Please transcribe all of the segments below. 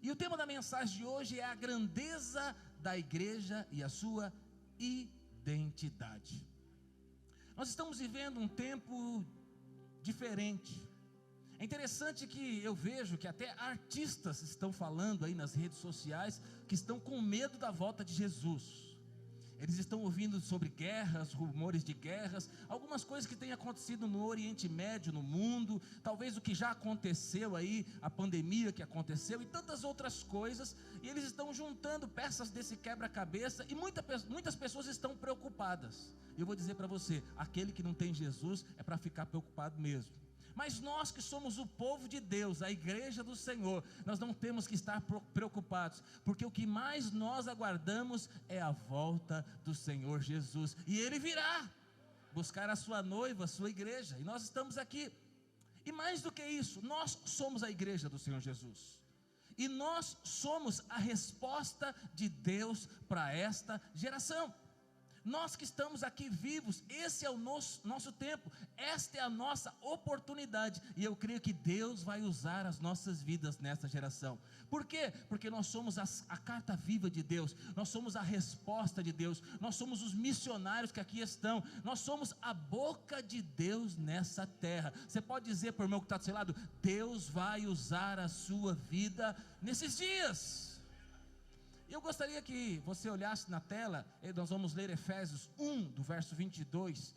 E o tema da mensagem de hoje é a grandeza da igreja e a sua identidade. Nós estamos vivendo um tempo diferente. É interessante que eu vejo que até artistas estão falando aí nas redes sociais que estão com medo da volta de Jesus. Eles estão ouvindo sobre guerras, rumores de guerras, algumas coisas que têm acontecido no Oriente Médio, no mundo, talvez o que já aconteceu aí, a pandemia que aconteceu e tantas outras coisas, e eles estão juntando peças desse quebra-cabeça e muitas pessoas estão preocupadas. Eu vou dizer para você, aquele que não tem Jesus é para ficar preocupado mesmo. Mas nós que somos o povo de Deus, a igreja do Senhor, nós não temos que estar preocupados, porque o que mais nós aguardamos é a volta do Senhor Jesus, e Ele virá buscar a sua noiva, a sua igreja, e nós estamos aqui. E mais do que isso, nós somos a igreja do Senhor Jesus, e nós somos a resposta de Deus para esta geração. Nós que estamos aqui vivos, esse é o nosso tempo, esta é a nossa oportunidade, e eu creio que Deus vai usar as nossas vidas nessa geração. Por quê? Porque nós somos a carta viva de Deus, nós somos a resposta de Deus, nós somos os missionários que aqui estão, nós somos a boca de Deus nessa terra. Você pode dizer para o irmão que está do seu lado: Deus vai usar a sua vida nesses dias. Eu gostaria que você olhasse na tela, nós vamos ler Efésios 1, do verso 22,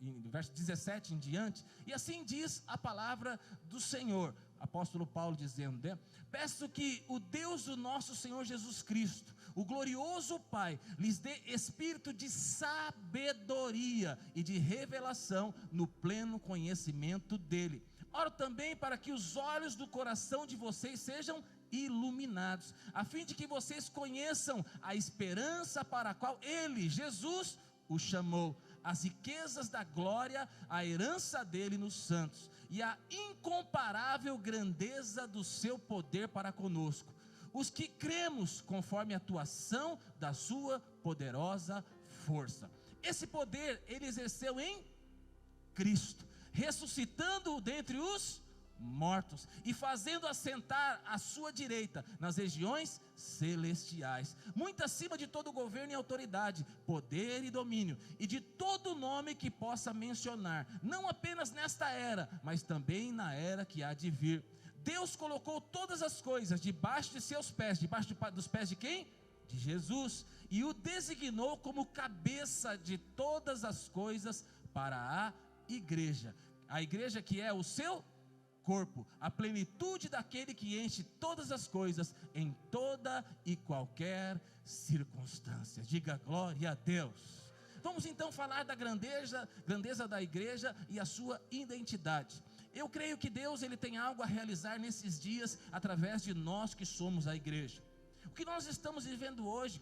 do verso 17 em diante, e assim diz a palavra do Senhor, apóstolo Paulo dizendo, né? Peço que o Deus do nosso Senhor Jesus Cristo, o glorioso Pai, lhes dê espírito de sabedoria e de revelação no pleno conhecimento dEle. Oro também para que os olhos do coração de vocês sejam iluminados, a fim de que vocês conheçam a esperança para a qual Ele, Jesus, o chamou, as riquezas da glória, a herança dele nos santos, e a incomparável grandeza do seu poder para conosco, os que cremos conforme a atuação da sua poderosa força. Esse poder ele exerceu em Cristo, ressuscitando-o dentre os mortos e fazendo assentar à sua direita nas regiões celestiais, muito acima de todo governo e autoridade, poder e domínio, e de todo nome que possa mencionar, não apenas nesta era, mas também na era que há de vir. Deus colocou todas as coisas debaixo de seus pés, debaixo dos pés de quem? De Jesus, e o designou como cabeça de todas as coisas para a igreja que é o seu corpo, a plenitude daquele que enche todas as coisas em toda e qualquer circunstância. Diga glória a Deus. Vamos então falar da grandeza da igreja e a sua identidade. Eu creio que Deus ele tem algo a realizar nesses dias através de nós que somos a igreja. O que nós estamos vivendo hoje,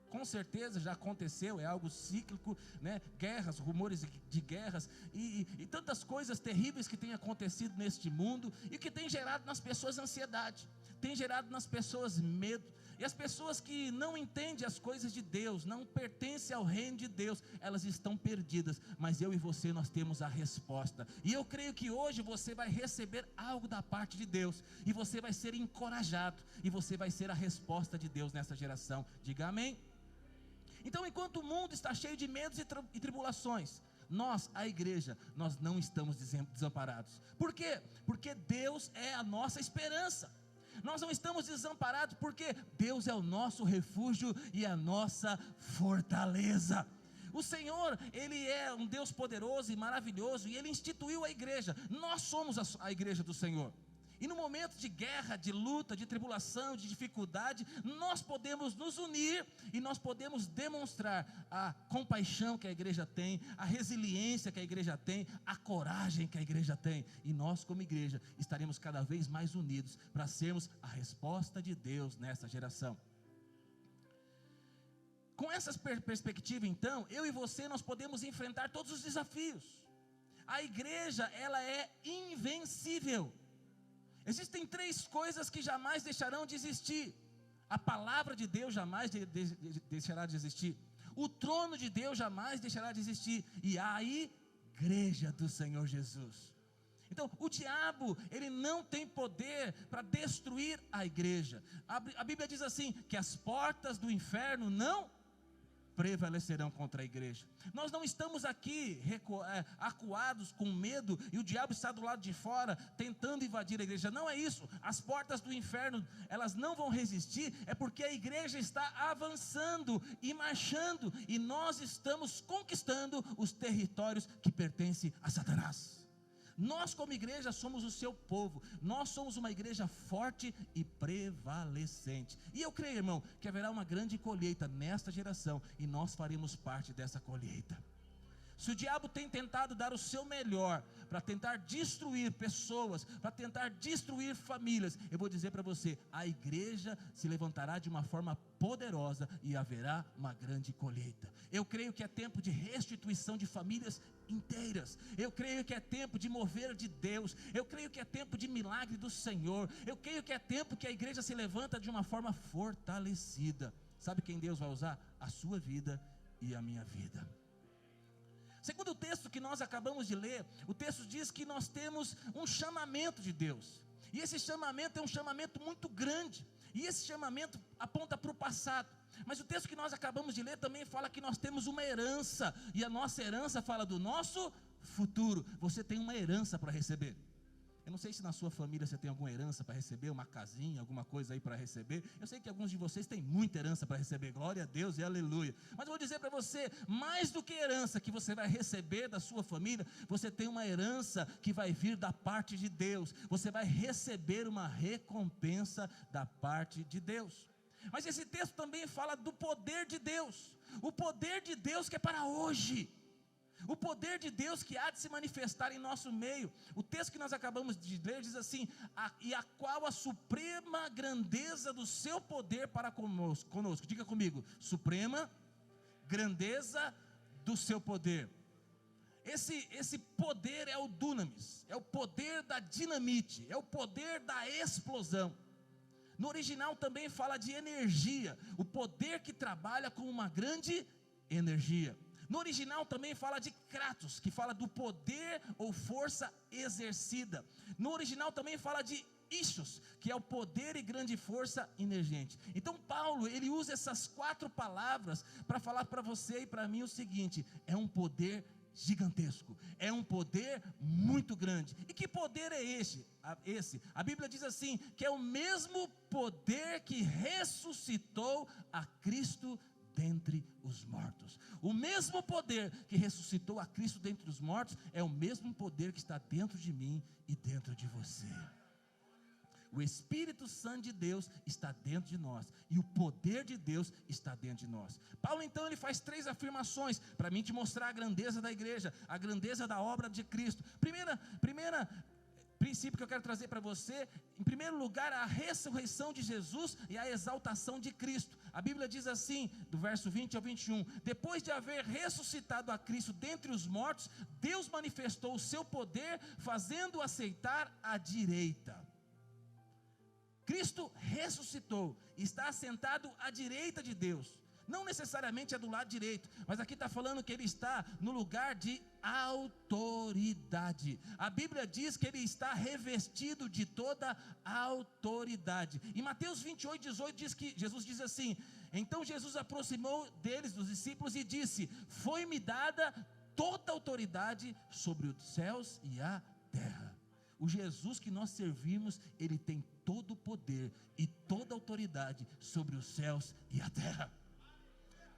com certeza já aconteceu, é algo cíclico, né? Guerras, rumores de guerras e tantas coisas terríveis que têm acontecido neste mundo e que tem gerado nas pessoas ansiedade, tem gerado nas pessoas medo, e as pessoas que não entendem as coisas de Deus, não pertencem ao reino de Deus, elas estão perdidas, mas eu e você nós temos a resposta, e eu creio que hoje você vai receber algo da parte de Deus, e você vai ser encorajado, e você vai ser a resposta de Deus nessa geração. Diga amém. Então, enquanto o mundo está cheio de medos e tribulações, nós, a igreja, nós não estamos desamparados. Por quê? Porque Deus é a nossa esperança. Nós não estamos desamparados porque Deus é o nosso refúgio e a nossa fortaleza. O Senhor, Ele é um Deus poderoso e maravilhoso, e Ele instituiu a igreja. Nós somos a igreja do Senhor. E no momento de guerra, de luta, de tribulação, de dificuldade, nós podemos nos unir e nós podemos demonstrar a compaixão que a igreja tem, a resiliência que a igreja tem, a coragem que a igreja tem. E nós como igreja estaremos cada vez mais unidos para sermos a resposta de Deus nessa geração. Com essa perspectiva então, eu e você nós podemos enfrentar todos os desafios. A igreja ela é invencível. Existem três coisas que jamais deixarão de existir. A palavra de Deus jamais deixará de existir. O trono de Deus jamais deixará de existir. E a igreja do Senhor Jesus. Então, o diabo, ele não tem poder para destruir a igreja. A Bíblia diz assim, que as portas do inferno não prevalecerão contra a igreja. Nós não estamos aqui acuados com medo e o diabo está do lado de fora tentando invadir a igreja. Não é isso. As portas do inferno, elas não vão resistir, é porque a igreja está avançando e marchando, e nós estamos conquistando os territórios que pertencem a Satanás. Nós, como igreja, somos o seu povo. Nós somos uma igreja forte e prevalecente. E eu creio, irmão, que haverá uma grande colheita nesta geração, e nós faremos parte dessa colheita. Se o diabo tem tentado dar o seu melhor para tentar destruir pessoas, para tentar destruir famílias, eu vou dizer para você, a igreja se levantará de uma forma poderosa e haverá uma grande colheita. Eu creio que é tempo de restituição de famílias inteiras. Eu creio que é tempo de mover de Deus. Eu creio que é tempo de milagre do Senhor. Eu creio que é tempo que a igreja se levanta de uma forma fortalecida. Sabe quem Deus vai usar? A sua vida e a minha vida. Segundo o texto que nós acabamos de ler, o texto diz que nós temos um chamamento de Deus. E esse chamamento é um chamamento muito grande. E esse chamamento aponta para o passado. Mas o texto que nós acabamos de ler também fala que nós temos uma herança. E a nossa herança fala do nosso futuro. Você tem uma herança para receber. Eu não sei se na sua família você tem alguma herança para receber, uma casinha, alguma coisa aí para receber. Eu sei que alguns de vocês têm muita herança para receber, glória a Deus e aleluia. Mas eu vou dizer para você, mais do que herança que você vai receber da sua família, você tem uma herança que vai vir da parte de Deus. Você vai receber uma recompensa da parte de Deus. Mas esse texto também fala do poder de Deus. O poder de Deus que é para hoje. O poder de Deus que há de se manifestar em nosso meio. O texto que nós acabamos de ler diz assim, e a qual a suprema grandeza do seu poder para conosco. Diga comigo, suprema grandeza do seu poder. Esse poder é o dunamis, é o poder da dinamite, é o poder da explosão. No original também fala de energia, o poder que trabalha com uma grande energia. No original também fala de kratos, que fala do poder ou força exercida. No original também fala de ischos, que é o poder e grande força emergente. Então Paulo, ele usa essas 4 palavras para falar para você e para mim o seguinte: é um poder gigantesco, é um poder muito grande. E que poder é esse? A Bíblia diz assim, que é o mesmo poder que ressuscitou a Cristo dentre os mortos. O mesmo poder que ressuscitou a Cristo dentre os mortos é o mesmo poder que está dentro de mim e dentro de você. O Espírito Santo de Deus está dentro de nós e o poder de Deus está dentro de nós. Paulo então ele faz 3 afirmações para mim te mostrar a grandeza da igreja, a grandeza da obra de Cristo. Primeira princípio que eu quero trazer para você, em primeiro lugar, a ressurreição de Jesus e a exaltação de Cristo. A Bíblia diz assim, do verso 20 ao 21, depois de haver ressuscitado a Cristo dentre os mortos, Deus manifestou o seu poder, fazendo-o aceitar à direita. Cristo ressuscitou, está assentado à direita de Deus. Não necessariamente é do lado direito, mas aqui está falando que ele está no lugar de autoridade. A Bíblia diz que ele está revestido de toda a autoridade. Em Mateus 28, 18 diz que Jesus diz assim, então Jesus aproximou deles, dos discípulos, e disse, foi-me dada toda a autoridade sobre os céus e a terra. O Jesus que nós servimos, ele tem todo o poder e toda a autoridade sobre os céus e a terra.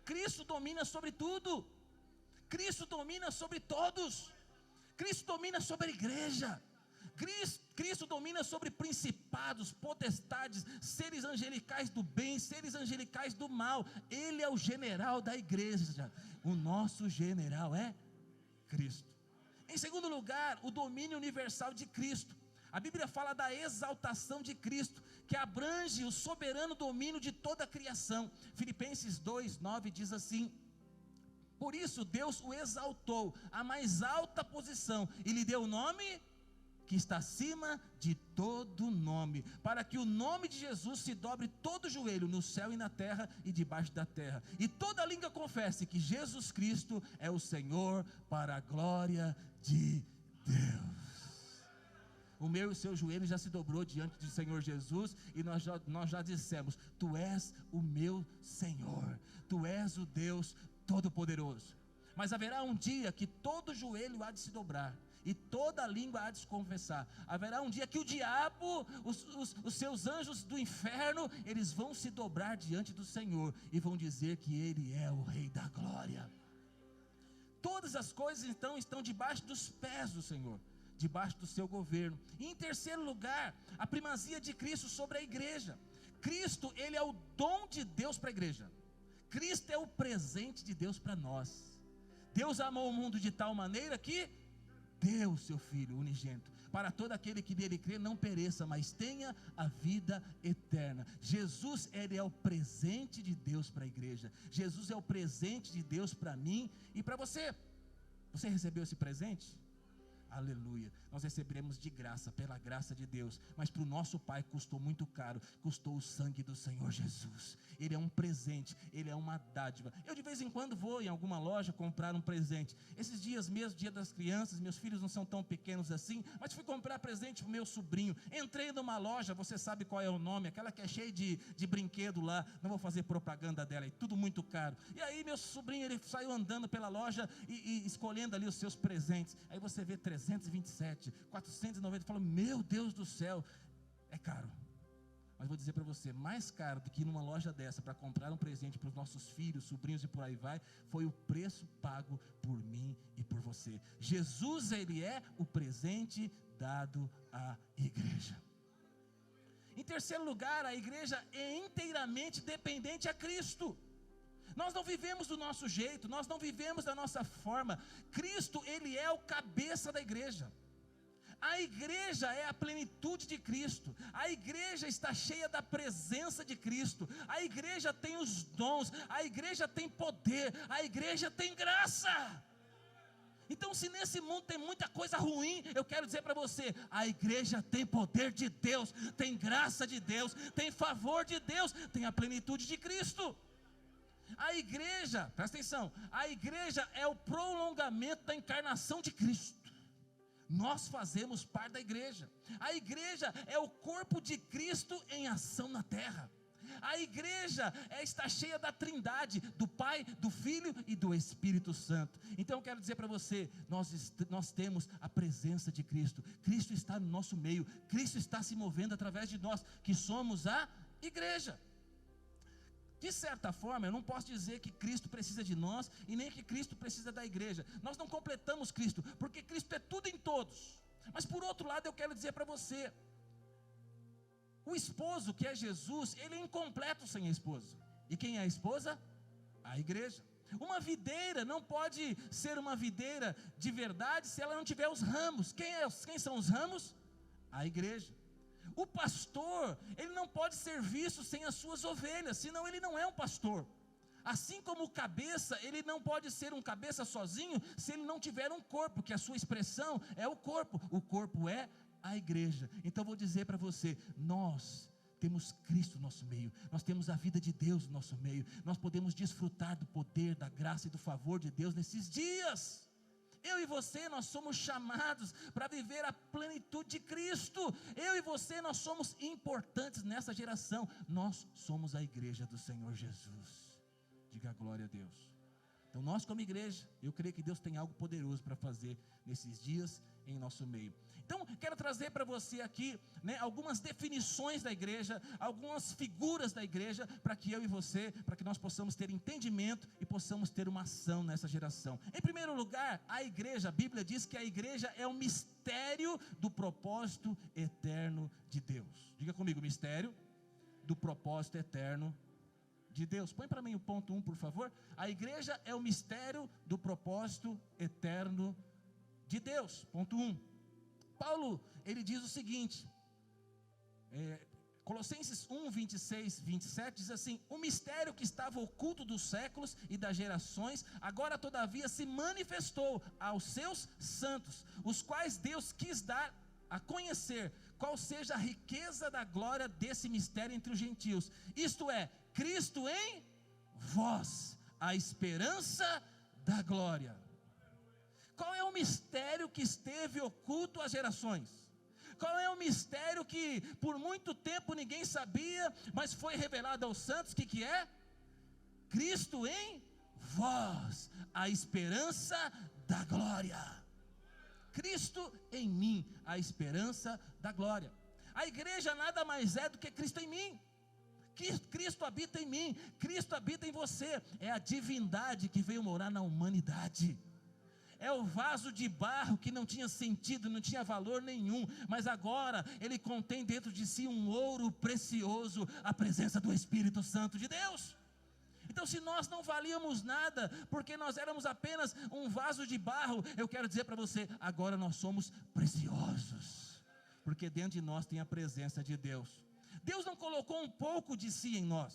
Cristo domina sobre tudo. Cristo domina sobre todos. Cristo domina sobre a igreja. Cristo domina sobre principados, potestades, seres angelicais do bem, seres angelicais do mal. Ele é o general da igreja. O nosso general é Cristo. Em segundo lugar, o domínio universal de Cristo. A Bíblia fala da exaltação de Cristo, que abrange o soberano domínio de toda a criação. Filipenses 2:9 diz assim, por isso Deus o exaltou à mais alta posição e lhe deu o nome que está acima de todo nome, para que o nome de Jesus se dobre todo joelho no céu e na terra e debaixo da terra, e toda língua confesse que Jesus Cristo é o Senhor, para a glória de Deus. O meu e o seu joelho já se dobrou diante do Senhor Jesus, e nós já dissemos: Tu és o meu Senhor, Tu és o Deus Todo-Poderoso. Mas haverá um dia que todo joelho há de se dobrar, e toda língua há de se confessar. Haverá um dia que o diabo, os seus anjos do inferno, eles vão se dobrar diante do Senhor, e vão dizer que Ele é o Rei da Glória. Todas as coisas então estão debaixo dos pés do Senhor, debaixo do seu governo. E em terceiro lugar, a primazia de Cristo sobre a igreja. Cristo, Ele é o dom de Deus para a igreja. Cristo é o presente de Deus para nós. Deus amou o mundo de tal maneira que deu o seu Filho unigênito, para todo aquele que nele crê não pereça, mas tenha a vida eterna. Jesus, Ele é o presente de Deus para a igreja. Jesus é o presente de Deus para mim e para você. Você recebeu esse presente? Aleluia, nós receberemos de graça, pela graça de Deus, mas para o nosso Pai custou muito caro, custou o sangue do Senhor Jesus. Ele é um presente, Ele é uma dádiva. Eu de vez em quando vou em alguma loja comprar um presente. Esses dias mesmo, dia das crianças, meus filhos não são tão pequenos assim, mas fui comprar presente para o meu sobrinho. Entrei numa loja, você sabe qual é o nome, aquela que é cheia de brinquedo lá, não vou fazer propaganda dela, é tudo muito caro. E aí meu sobrinho, ele saiu andando pela loja e escolhendo ali os seus presentes. Aí você vê 327, 490, fala: meu Deus do céu, é caro. Mas vou dizer para você, mais caro do que ir numa loja dessa para comprar um presente para os nossos filhos, sobrinhos e por aí vai, foi o preço pago por mim e por você. Jesus, Ele é o presente dado à igreja. Em terceiro lugar, a igreja é inteiramente dependente a Cristo. Nós não vivemos do nosso jeito, nós não vivemos da nossa forma. Cristo, Ele é o cabeça da igreja. A igreja é a plenitude de Cristo. A igreja está cheia da presença de Cristo. A igreja tem os dons, a igreja tem poder, a igreja tem graça. Então, se nesse mundo tem muita coisa ruim, eu quero dizer para você: a igreja tem poder de Deus, tem graça de Deus, tem favor de Deus, tem a plenitude de Cristo. A igreja, presta atenção, a igreja é o prolongamento da encarnação de Cristo. Nós fazemos parte da igreja. A igreja é o corpo de Cristo em ação na terra. A igreja está cheia da trindade, do Pai, do Filho e do Espírito Santo. Então eu quero dizer para você, nós temos a presença de Cristo. Cristo está no nosso meio, Cristo está se movendo através de nós, que somos a igreja. De certa forma, eu não posso dizer que Cristo precisa de nós e nem que Cristo precisa da igreja. Nós não completamos Cristo, porque Cristo é tudo em todos. Mas por outro lado, eu quero dizer para você, o esposo, que é Jesus, ele é incompleto sem a esposa. E quem é a esposa? A igreja. Uma videira não pode ser uma videira de verdade se ela não tiver os ramos. Quem são os ramos? A igreja. O pastor, ele não pode ser visto sem as suas ovelhas, senão ele não é um pastor. Assim como o cabeça, ele não pode ser um cabeça sozinho, se ele não tiver um corpo, que a sua expressão é o corpo é a igreja. Então vou dizer para você, nós temos Cristo no nosso meio, nós temos a vida de Deus no nosso meio, nós podemos desfrutar do poder, da graça e do favor de Deus nesses dias. Eu e você, nós somos chamados para viver a plenitude de Cristo. Eu e você, nós somos importantes nessa geração. Nós somos a igreja do Senhor Jesus. Diga glória a Deus. Então nós como igreja, eu creio que Deus tem algo poderoso para fazer nesses dias em nosso meio. Então quero trazer para você aqui, algumas definições da igreja, algumas figuras da igreja, para que eu e você, para que nós possamos ter entendimento e possamos ter uma ação nessa geração. Em primeiro lugar, a igreja, a Bíblia diz que a igreja é o mistério do propósito eterno de Deus. Diga comigo, mistério do propósito eterno de Deus. Põe para mim o ponto 1, por favor. A igreja é o mistério do propósito eterno de Deus. Ponto 1. Paulo, ele diz o seguinte, Colossenses 1, 26, 27, diz assim: o mistério que estava oculto dos séculos e das gerações, agora todavia se manifestou aos seus santos, os quais Deus quis dar a conhecer qual seja a riqueza da glória desse mistério entre os gentios, isto é, Cristo em vós, a esperança da glória. Qual é o mistério que esteve oculto às gerações? Qual é o mistério que por muito tempo ninguém sabia, mas foi revelado aos santos? O que é? Cristo em vós, a esperança da glória. Cristo em mim, a esperança da glória. A igreja nada mais é do que Cristo em mim. Cristo habita em mim, Cristo habita em você. É a divindade que veio morar na humanidade. É o vaso de barro que não tinha sentido, não tinha valor nenhum, mas agora ele contém dentro de si um ouro precioso, a presença do Espírito Santo de Deus. Então, se nós não valíamos nada, porque nós éramos apenas um vaso de barro, eu quero dizer para você, agora nós somos preciosos, porque dentro de nós tem a presença de Deus. Deus não colocou um pouco de si em nós.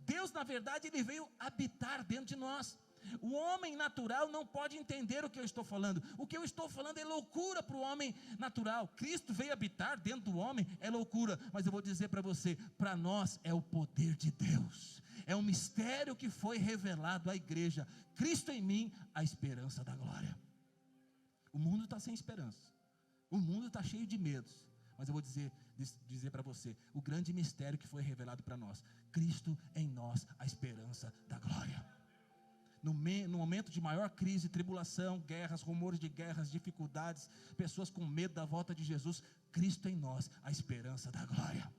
Deus, na verdade, ele veio habitar dentro de nós. O homem natural não pode entender o que eu estou falando. O que eu estou falando é loucura para o homem natural. Cristo veio habitar dentro do homem, é loucura. Mas eu vou dizer para você, para nós é o poder de Deus. É um mistério que foi revelado à igreja. Cristo em mim, a esperança da glória. O mundo está sem esperança. O mundo está cheio de medos. Mas eu vou dizer para você, o grande mistério que foi revelado para nós. Cristo em nós, a esperança da glória. No momento de maior crise, tribulação, guerras, rumores de guerras, dificuldades, pessoas com medo da volta de Jesus, Cristo em nós, a esperança da glória.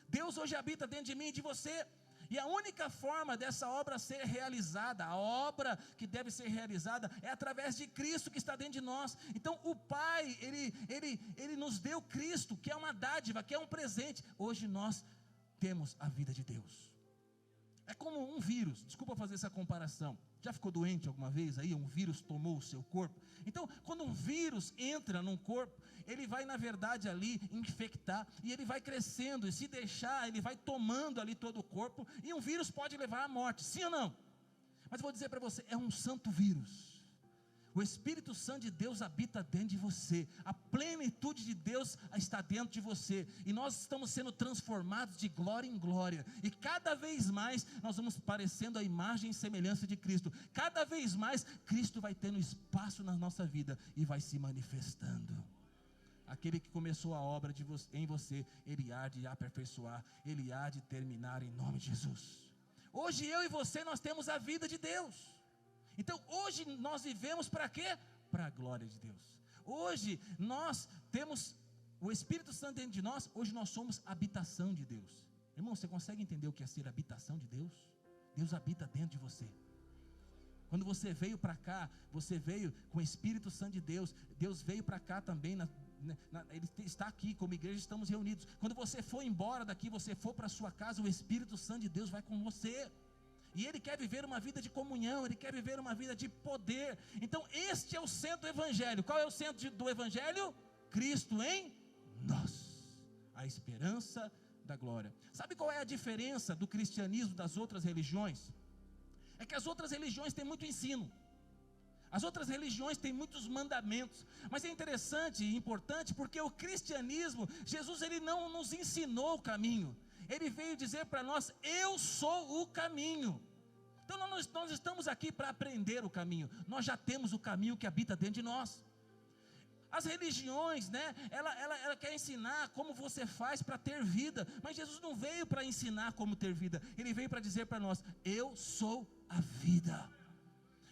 Deus hoje habita dentro de mim e de você. E a única forma dessa obra ser realizada, a obra que deve ser realizada, é através de Cristo que está dentro de nós. Então o Pai, Ele nos deu Cristo, que é uma dádiva, que é um presente. Hoje nós temos a vida de Deus. É como um vírus, desculpa fazer essa comparação. Já ficou doente alguma vez aí? Um vírus tomou o seu corpo? Então, quando um vírus entra num corpo, ele vai na verdade ali infectar, e ele vai crescendo, e se deixar, ele vai tomando ali todo o corpo, e um vírus pode levar à morte, sim ou não? Mas eu vou dizer para você, é um santo vírus. O Espírito Santo de Deus habita dentro de você, a plenitude de Deus está dentro de você, e nós estamos sendo transformados de glória em glória, e cada vez mais nós vamos parecendo a imagem e semelhança de Cristo. Cada vez mais Cristo vai tendo espaço na nossa vida e vai se manifestando. Aquele que começou a obra em você, Ele há de aperfeiçoar, Ele há de terminar em nome de Jesus. Hoje eu e você, nós temos a vida de Deus. Então hoje nós vivemos para quê? Para a glória de Deus. Hoje nós temos o Espírito Santo dentro de nós, hoje nós somos habitação de Deus. Irmão, você consegue entender o que é ser habitação de Deus? Deus habita dentro de você. Quando você veio para cá, você veio com o Espírito Santo de Deus. Deus veio para cá também, Ele está aqui, como igreja estamos reunidos. Quando você for embora daqui, você for para a sua casa, o Espírito Santo de Deus vai com você. E Ele quer viver uma vida de comunhão, Ele quer viver uma vida de poder. Então este é o centro do Evangelho. Qual é o centro do Evangelho? Cristo em nós, a esperança da glória. Sabe qual é a diferença do cristianismo das outras religiões? É que as outras religiões têm muito ensino, as outras religiões têm muitos mandamentos, mas é interessante e importante porque o cristianismo, Jesus ele não nos ensinou o caminho, Ele veio dizer para nós, eu sou o caminho. Então nós estamos aqui para aprender o caminho, nós já temos o caminho que habita dentro de nós. As religiões, ela quer ensinar como você faz para ter vida, mas Jesus não veio para ensinar como ter vida, Ele veio para dizer para nós, eu sou a vida.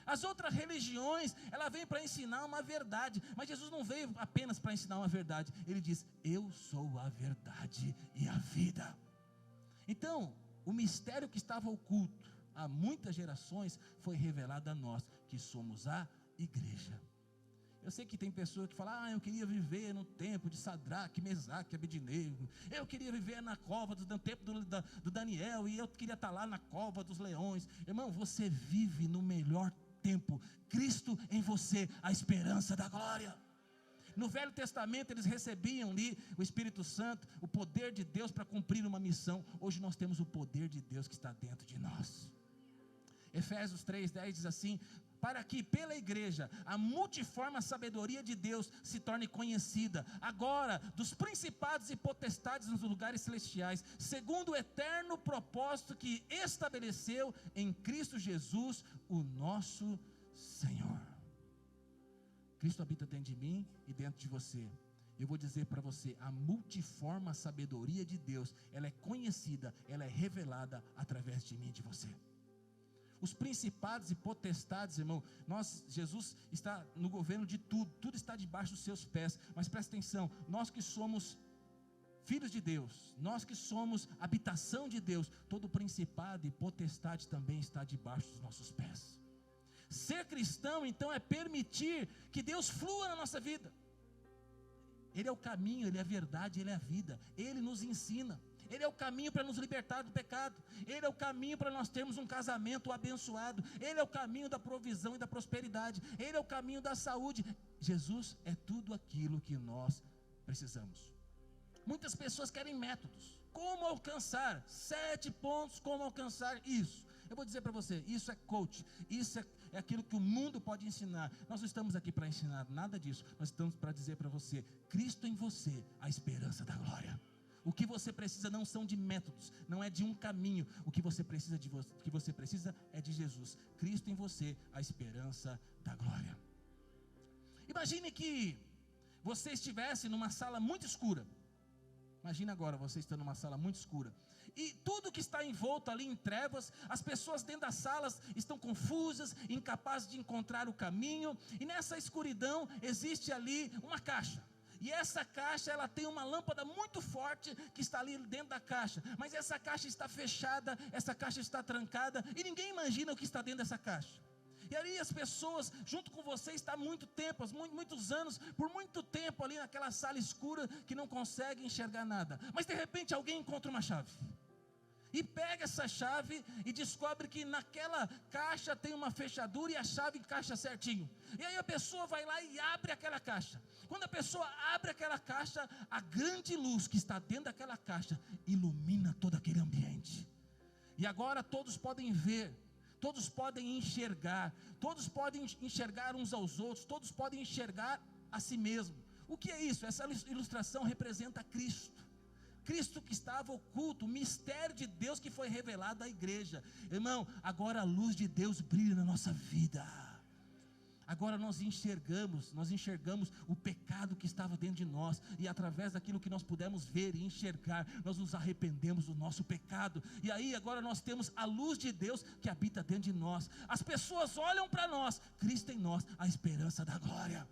As outras religiões, ela vem para ensinar uma verdade, mas Jesus não veio apenas para ensinar uma verdade, Ele diz, eu sou a verdade e a vida. Então, o mistério que estava oculto há muitas gerações, foi revelado a nós, que somos a igreja. Eu sei que tem pessoas que falam, eu queria viver no tempo de Sadraque, Mesaque, Abednego, eu queria viver na cova no tempo do Daniel, e eu queria estar lá na cova dos leões. Irmão, você vive no melhor tempo, Cristo em você, a esperança da glória. No Velho Testamento eles recebiam ali o Espírito Santo, o poder de Deus para cumprir uma missão. Hoje nós temos o poder de Deus que está dentro de nós. Efésios 3:10 diz assim, para que pela igreja a multiforme sabedoria de Deus se torne conhecida, agora dos principados e potestades nos lugares celestiais, segundo o eterno propósito que estabeleceu em Cristo Jesus, o nosso Senhor. Cristo habita dentro de mim e dentro de você. eu vou dizer para você, a multiforme sabedoria de Deus, ela é conhecida, ela é revelada através de mim e de você. Os principados e potestades, irmão, Jesus está no governo de tudo, tudo está debaixo dos seus pés, mas presta atenção, nós que somos filhos de Deus, nós que somos habitação de Deus, todo principado e potestade também está debaixo dos nossos pés. Ser cristão, então, é permitir que Deus flua na nossa vida. Ele é o caminho, Ele é a verdade, Ele é a vida, Ele nos ensina. Ele é o caminho para nos libertar do pecado. Ele é o caminho para nós termos um casamento abençoado. Ele é o caminho da provisão e da prosperidade. Ele é o caminho da saúde. Jesus é tudo aquilo que nós precisamos. Muitas pessoas querem métodos. Como alcançar? 7 pontos, como alcançar isso. Eu vou dizer para você, isso é coach. Isso é aquilo que o mundo pode ensinar. Nós não estamos aqui para ensinar nada disso. Nós estamos para dizer para você, Cristo em você, a esperança da glória. O que você precisa não são de métodos, não é de um caminho. O que você precisa é de Jesus. Cristo em você, a esperança da glória. Imagine que você estivesse numa sala muito escura. Imagine agora você está numa sala muito escura. E tudo que está envolto ali em trevas, as pessoas dentro das salas estão confusas, incapazes de encontrar o caminho. E nessa escuridão existe ali uma caixa. E essa caixa, ela tem uma lâmpada muito forte que está ali dentro da caixa. Mas essa caixa está fechada, essa caixa está trancada e ninguém imagina o que está dentro dessa caixa. E ali as pessoas, junto com você, estão há muito tempo, muitos anos, por muito tempo ali naquela sala escura que não conseguem enxergar nada. Mas de repente alguém encontra uma chave. E pega essa chave e descobre que naquela caixa tem uma fechadura e a chave encaixa certinho. E aí a pessoa vai lá e abre aquela caixa. Quando a pessoa abre aquela caixa, a grande luz que está dentro daquela caixa ilumina todo aquele ambiente. E agora todos podem ver, todos podem enxergar, todos podem enxergar uns aos outros, todos podem enxergar a si mesmo. O que é isso? Essa ilustração representa Cristo. Cristo que estava oculto, o mistério de Deus que foi revelado à igreja. Irmão, agora a luz de Deus brilha na nossa vida. Agora nós enxergamos o pecado que estava dentro de nós. E através daquilo que nós pudemos ver e enxergar, nós nos arrependemos do nosso pecado. E aí agora nós temos a luz de Deus que habita dentro de nós. As pessoas olham para nós, Cristo em nós, a esperança da glória.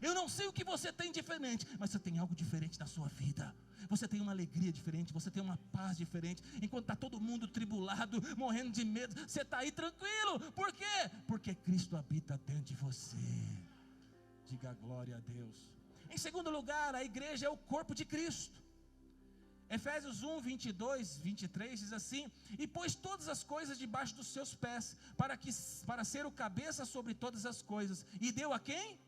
Eu não sei o que você tem diferente, mas você tem algo diferente na sua vida. Você tem uma alegria diferente, você tem uma paz diferente. Enquanto está todo mundo tribulado, morrendo de medo, você está aí tranquilo. Por quê? Porque Cristo habita dentro de você. Diga glória a Deus. Em segundo lugar, a igreja é o corpo de Cristo. Efésios 1, 22, 23 diz assim: e pôs todas as coisas debaixo dos seus pés, para ser o cabeça sobre todas as coisas. E deu a quem?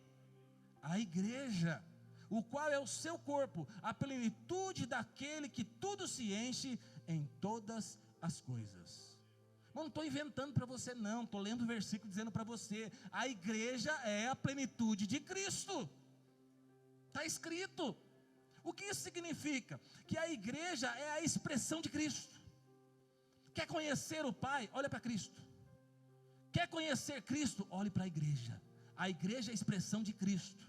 A igreja, o qual é o seu corpo, a plenitude daquele que tudo se enche em todas as coisas. Não estou inventando para você não, estou lendo o versículo dizendo para você, a igreja é a plenitude de Cristo, está escrito. O que isso significa? Que a igreja é a expressão de Cristo. Quer conhecer o Pai? Olha para Cristo. Quer conhecer Cristo? Olhe para a igreja. A igreja é a expressão de Cristo.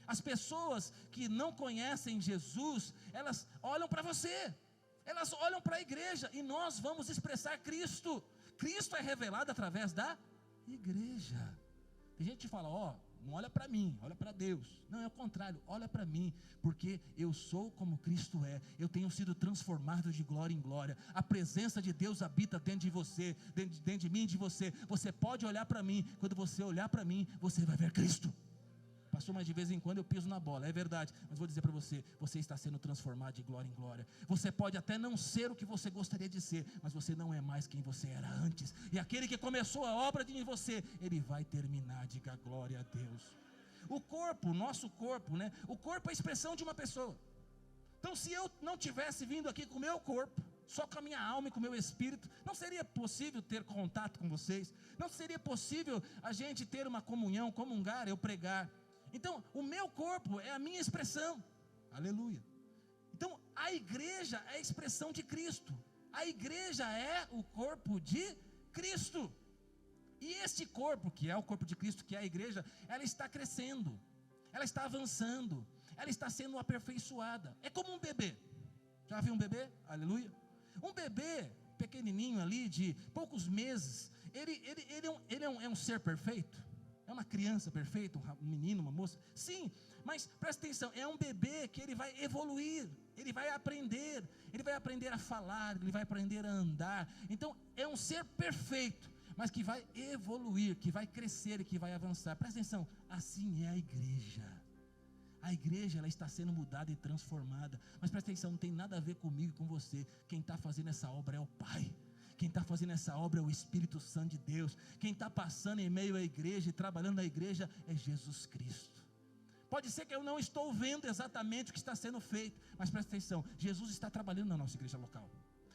As pessoas que não conhecem Jesus, elas olham para você, elas olham para a igreja, e nós vamos expressar Cristo. Cristo é revelado através da igreja. Tem gente que fala, não olha para mim, olha para Deus. Não, é o contrário, olha para mim, porque eu sou como Cristo é. Eu tenho sido transformado de glória em glória. A presença de Deus habita dentro de você, dentro de mim e de você. Você pode olhar para mim, quando você olhar para mim, você vai ver Cristo. Pastor, mas de vez em quando eu piso na bola, é verdade, mas vou dizer para você, você está sendo transformado de glória em glória. Você pode até não ser o que você gostaria de ser, mas você não é mais quem você era antes. E aquele que começou a obra em você, ele vai terminar. Diga glória a Deus. O corpo, nosso corpo, né? O corpo é a expressão de uma pessoa. Então, se eu não tivesse vindo aqui com o meu corpo, só com a minha alma e com o meu espírito, não seria possível ter contato com vocês. Não seria possível a gente ter uma comunhão, comungar, eu pregar. Então, o meu corpo é a minha expressão. Aleluia. Então, a igreja é a expressão de Cristo. A igreja é o corpo de Cristo. E este corpo, que é o corpo de Cristo, que é a igreja, ela está crescendo. Ela está avançando. ela está sendo aperfeiçoada. É como um bebê. Já viu um bebê? Aleluia. Um bebê pequenininho ali, de poucos meses, ele é um ser perfeito? É uma criança perfeita, um menino, uma moça? Sim, mas presta atenção, é um bebê que ele vai evoluir, ele vai aprender a falar, ele vai aprender a andar. Então é um ser perfeito, mas que vai evoluir, que vai crescer e que vai avançar. Presta atenção, assim é a igreja. A igreja, ela está sendo mudada e transformada. Mas presta atenção, não tem nada a ver comigo e com você. Quem está fazendo essa obra é o Pai. Quem está fazendo essa obra é o Espírito Santo de Deus. Quem está passando em meio à igreja e trabalhando na igreja é Jesus Cristo. Pode ser que eu não estou vendo exatamente o que está sendo feito, mas presta atenção, Jesus está trabalhando na nossa igreja local.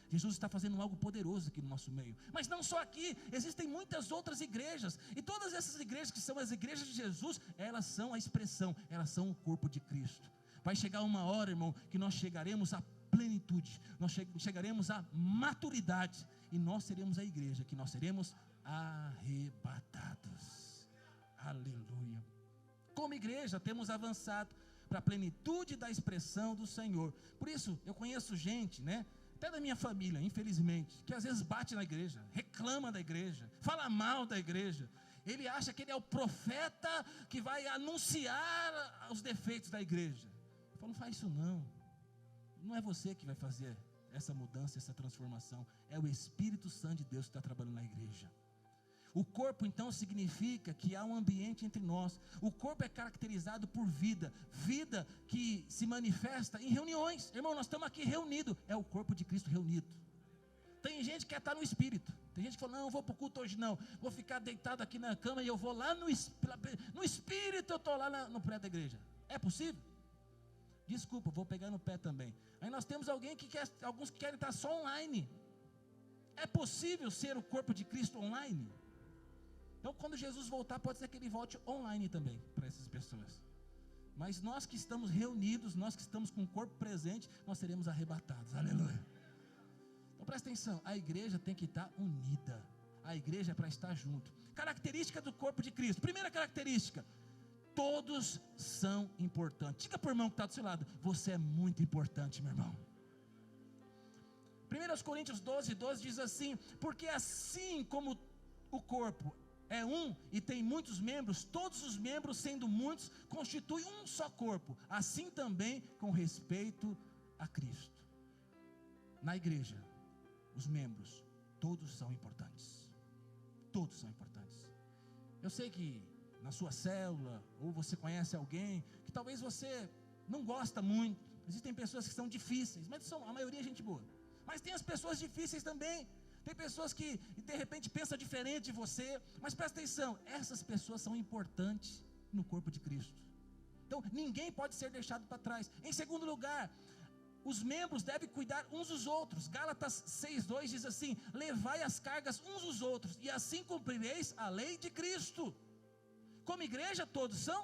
Jesus está fazendo algo poderoso aqui no nosso meio. Mas não só aqui, existem muitas outras igrejas. E todas essas igrejas que são as igrejas de Jesus, elas são a expressão, elas são o corpo de Cristo. Vai chegar uma hora, irmão, que nós chegaremos à plenitude, nós chegaremos à maturidade, e nós seremos a igreja, que nós seremos arrebatados. Aleluia. Como igreja, temos avançado para a plenitude da expressão do Senhor. Por isso, eu conheço gente, até da minha família, infelizmente, que às vezes bate na igreja, reclama da igreja, fala mal da igreja. Ele acha que ele é o profeta que vai anunciar os defeitos da igreja. Eu falo, não faz isso não. Não é você que vai fazer essa mudança, essa transformação. É o Espírito Santo de Deus que está trabalhando na igreja. O corpo então significa que há um ambiente entre nós. O corpo é caracterizado por vida, vida que se manifesta em reuniões. Irmão, nós estamos aqui reunidos, é o corpo de Cristo reunido. Tem gente que quer estar no Espírito, tem gente que fala, não, eu vou para o culto hoje não, vou ficar deitado aqui na cama e eu vou lá no Espírito, eu estou lá no prédio da igreja. É possível? Desculpa, vou pegar no pé também. Aí nós temos alguns que querem estar só online. É possível ser o corpo de Cristo online? Então, quando Jesus voltar, pode ser que ele volte online também para essas pessoas. Mas nós que estamos reunidos, nós que estamos com o corpo presente, nós seremos arrebatados. Aleluia. Então, presta atenção, a igreja tem que estar unida. A igreja é para estar junto. Característica do corpo de Cristo. Primeira característica, todos são importantes. Diga para o irmão que está do seu lado, você é muito importante, meu irmão. 1 Coríntios 12 diz assim, porque assim como o corpo é um e tem muitos membros, todos os membros, sendo muitos, constituem um só corpo, assim também com respeito a Cristo. Na igreja, os membros, todos são importantes. Todos são importantes. Eu sei que na sua célula, ou você conhece alguém, que talvez você não gosta muito, existem pessoas que são difíceis, mas a maioria é gente boa. Mas tem as pessoas difíceis também. Tem pessoas que de repente pensam diferente de você. Mas presta atenção, essas pessoas são importantes no corpo de Cristo. Então ninguém pode ser deixado para trás. Em segundo lugar, os membros devem cuidar uns dos outros. Gálatas 6:2 diz assim, levai as cargas uns dos outros, e assim cumprireis a lei de Cristo. Como igreja todos são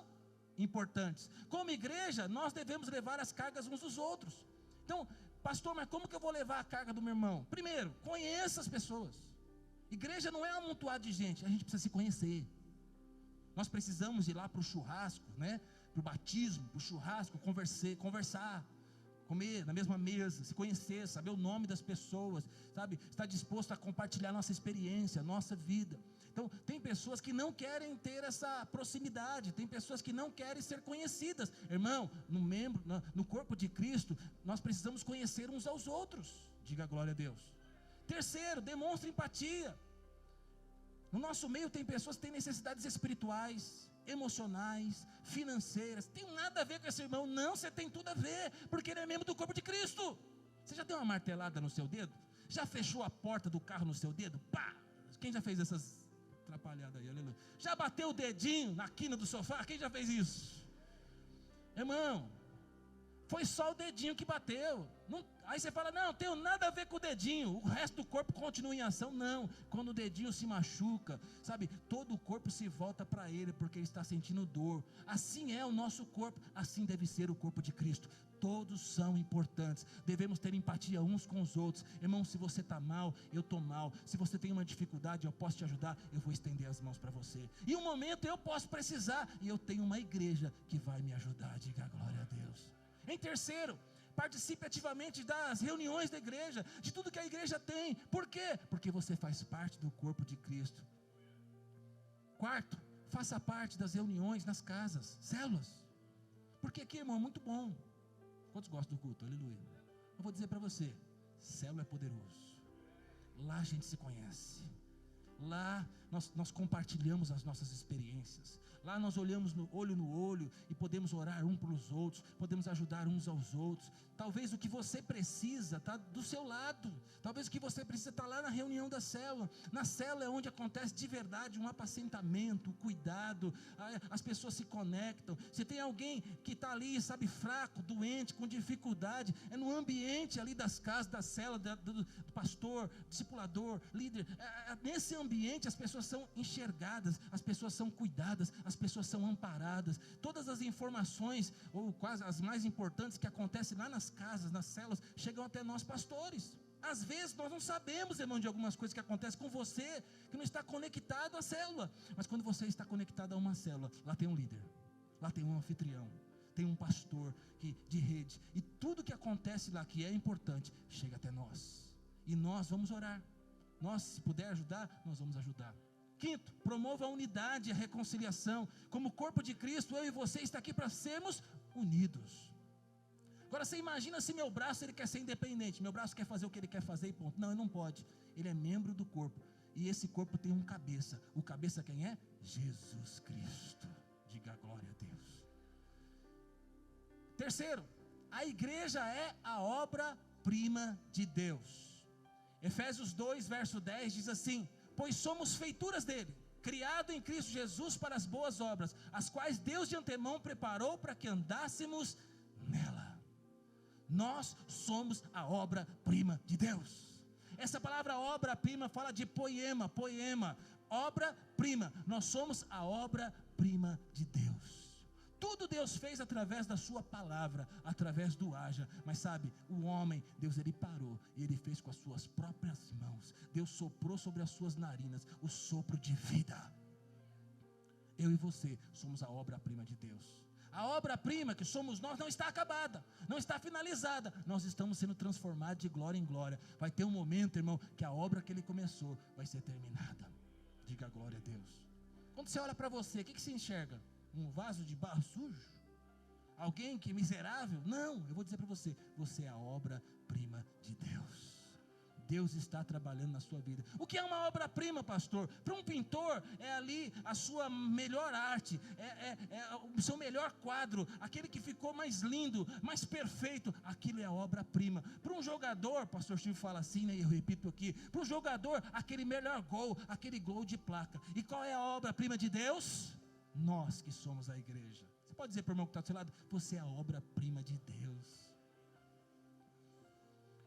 importantes. Como igreja nós devemos levar as cargas uns dos outros. Então, pastor, mas como que eu vou levar a carga do meu irmão? Primeiro, conheça as pessoas. Igreja não é um amontoado de gente, a gente precisa se conhecer. Nós precisamos ir lá para o churrasco, para o batismo, para o churrasco, conversar, comer na mesma mesa, se conhecer, saber o nome das pessoas, sabe? Estar disposto a compartilhar nossa experiência, nossa vida. Então, tem pessoas que não querem ter essa proximidade, tem pessoas que não querem ser conhecidas. Irmão, no corpo de Cristo, nós precisamos conhecer uns aos outros. Diga glória a Deus. Terceiro, demonstre empatia. No nosso meio tem pessoas que têm necessidades espirituais, emocionais, financeiras. Tem nada a ver com esse irmão. Não, você tem tudo a ver, porque ele é membro do corpo de Cristo. Você já deu uma martelada no seu dedo? Já fechou a porta do carro no seu dedo? Pá! Quem já fez essas atrapalhadas aí? Aleluia. Já bateu o dedinho na quina do sofá? Quem já fez isso? Irmão, Foi só o dedinho que bateu. Aí você fala, não tenho nada a ver com o dedinho, o resto do corpo continua em ação. Não, quando o dedinho se machuca, sabe, todo o corpo se volta para ele, porque ele está sentindo dor. Assim é o nosso corpo, assim deve ser o corpo de Cristo. Todos são importantes, devemos ter empatia uns com os outros. Irmão, se você está mal, eu estou mal. Se você tem uma dificuldade, eu posso te ajudar, eu vou estender as mãos para você. E um momento eu posso precisar, e eu tenho uma igreja que vai me ajudar. Diga glória a Deus. Em terceiro, participe ativamente das reuniões da igreja, de tudo que a igreja tem. Por quê? Porque você faz parte do corpo de Cristo. Quarto, faça parte das reuniões nas casas, células. Porque aqui, irmão, é muito bom. Quantos gostam do culto? Aleluia. Eu vou dizer para você, célula é poderoso. Lá a gente se conhece. Lá nós compartilhamos as nossas experiências. Lá nós olhamos no olho e podemos orar uns pelos outros, podemos ajudar uns aos outros. Talvez o que você precisa está do seu lado. Talvez o que você precisa está lá na reunião da célula. Na célula é onde acontece de verdade um apacentamento, um cuidado. As pessoas se conectam. Se tem alguém que está ali, sabe, fraco, doente, com dificuldade, é no ambiente ali das casas, da célula, do pastor, discipulador, líder. Nesse ambiente as pessoas são enxergadas, as pessoas são cuidadas, as pessoas são amparadas. Todas as informações, ou quase as mais importantes que acontecem lá nas casas, nas células, chegam até nós pastores. Às vezes nós não sabemos, irmão, de algumas coisas que acontecem com você, que não está conectado à célula. Mas quando você está conectado a uma célula, lá tem um líder, lá tem um anfitrião, tem um pastor de rede, e tudo que acontece lá que é importante, chega até nós, e nós vamos orar. Nós, se puder ajudar, nós vamos ajudar. Quinto, promova a unidade e a reconciliação. Como corpo de Cristo, eu e você está aqui para sermos unidos. Agora você imagina se meu braço ele quer ser independente, meu braço quer fazer o que ele quer fazer e ponto. Não, ele não pode. Ele é membro do corpo. E esse corpo tem um cabeça. O cabeça quem é? Jesus Cristo. Diga glória a Deus. Terceiro, a igreja é a obra-prima de Deus. Efésios 2, verso 10 diz assim: pois somos feituras dele, criado em Cristo Jesus para as boas obras, as quais Deus de antemão preparou para que andássemos nela. Nós somos a obra-prima de Deus. Essa palavra obra-prima fala de poema, obra-prima. Nós somos a obra-prima de Deus. Tudo Deus fez através da sua palavra, através do haja. Mas sabe, o homem, Deus ele parou, e ele fez com as suas próprias mãos. Deus soprou sobre as suas narinas o sopro de vida. Eu e você somos a obra-prima de Deus. A obra-prima que somos nós não está acabada, não está finalizada. Nós estamos sendo transformados de glória em glória. Vai ter um momento, irmão, que a obra que ele começou vai ser terminada. Diga glória a Deus. Quando você olha para você, o que você enxerga? Um vaso de barro sujo? Alguém que é miserável? Não, eu vou dizer para você, você é a obra-prima de Deus. Deus está trabalhando na sua vida. O que é uma obra-prima, pastor? Para um pintor é ali a sua melhor arte, é o seu melhor quadro, aquele que ficou mais lindo, mais perfeito, aquilo é a obra-prima. Para um jogador, pastor Chico fala assim, né, eu repito aqui, para um jogador, aquele melhor gol, aquele gol de placa. E qual é a obra-prima de Deus? Nós que somos a igreja. Você pode dizer para o irmão que está do seu lado, você é a obra-prima de Deus.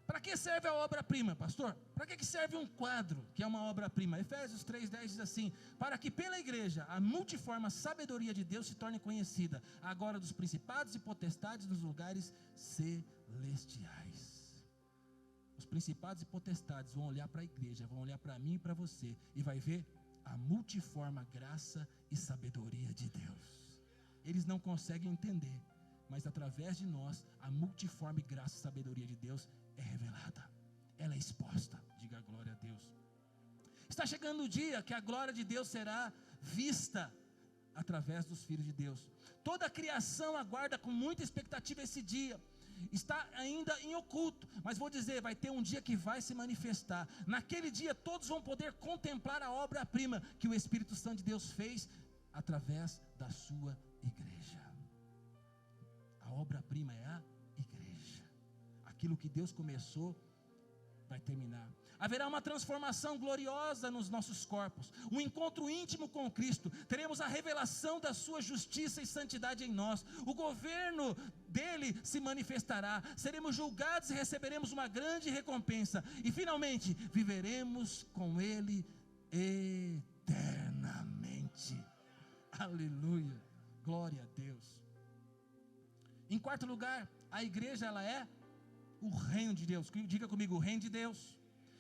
Para que serve a obra-prima, pastor? Para que serve um quadro, que é uma obra-prima? Efésios 3,10 diz assim: para que pela igreja a multiforme sabedoria de Deus se torne conhecida, agora dos principados e potestades nos lugares celestiais. Os principados e potestades vão olhar para a igreja, vão olhar para mim e para você, e vai ver a multiforme graça e sabedoria de Deus. Eles não conseguem entender, mas através de nós, a multiforme graça e sabedoria de Deus é revelada, ela é exposta. Diga glória a Deus. Está chegando o dia que a glória de Deus será vista através dos filhos de Deus. Toda a criação aguarda com muita expectativa esse dia. Está ainda em oculto, mas vou dizer, vai ter um dia que vai se manifestar. Naquele dia todos vão poder contemplar a obra-prima que o Espírito Santo de Deus fez através da sua igreja. A obra-prima é a igreja. Aquilo que Deus começou vai terminar. haverá uma transformação gloriosa nos nossos corpos, um encontro íntimo com Cristo, teremos a revelação da sua justiça e santidade em nós, o governo dele se manifestará, seremos julgados e receberemos uma grande recompensa, e finalmente viveremos com ele eternamente. Aleluia, glória a Deus. Em quarto lugar, a igreja, ela é o reino de Deus. Diga comigo, o reino de Deus.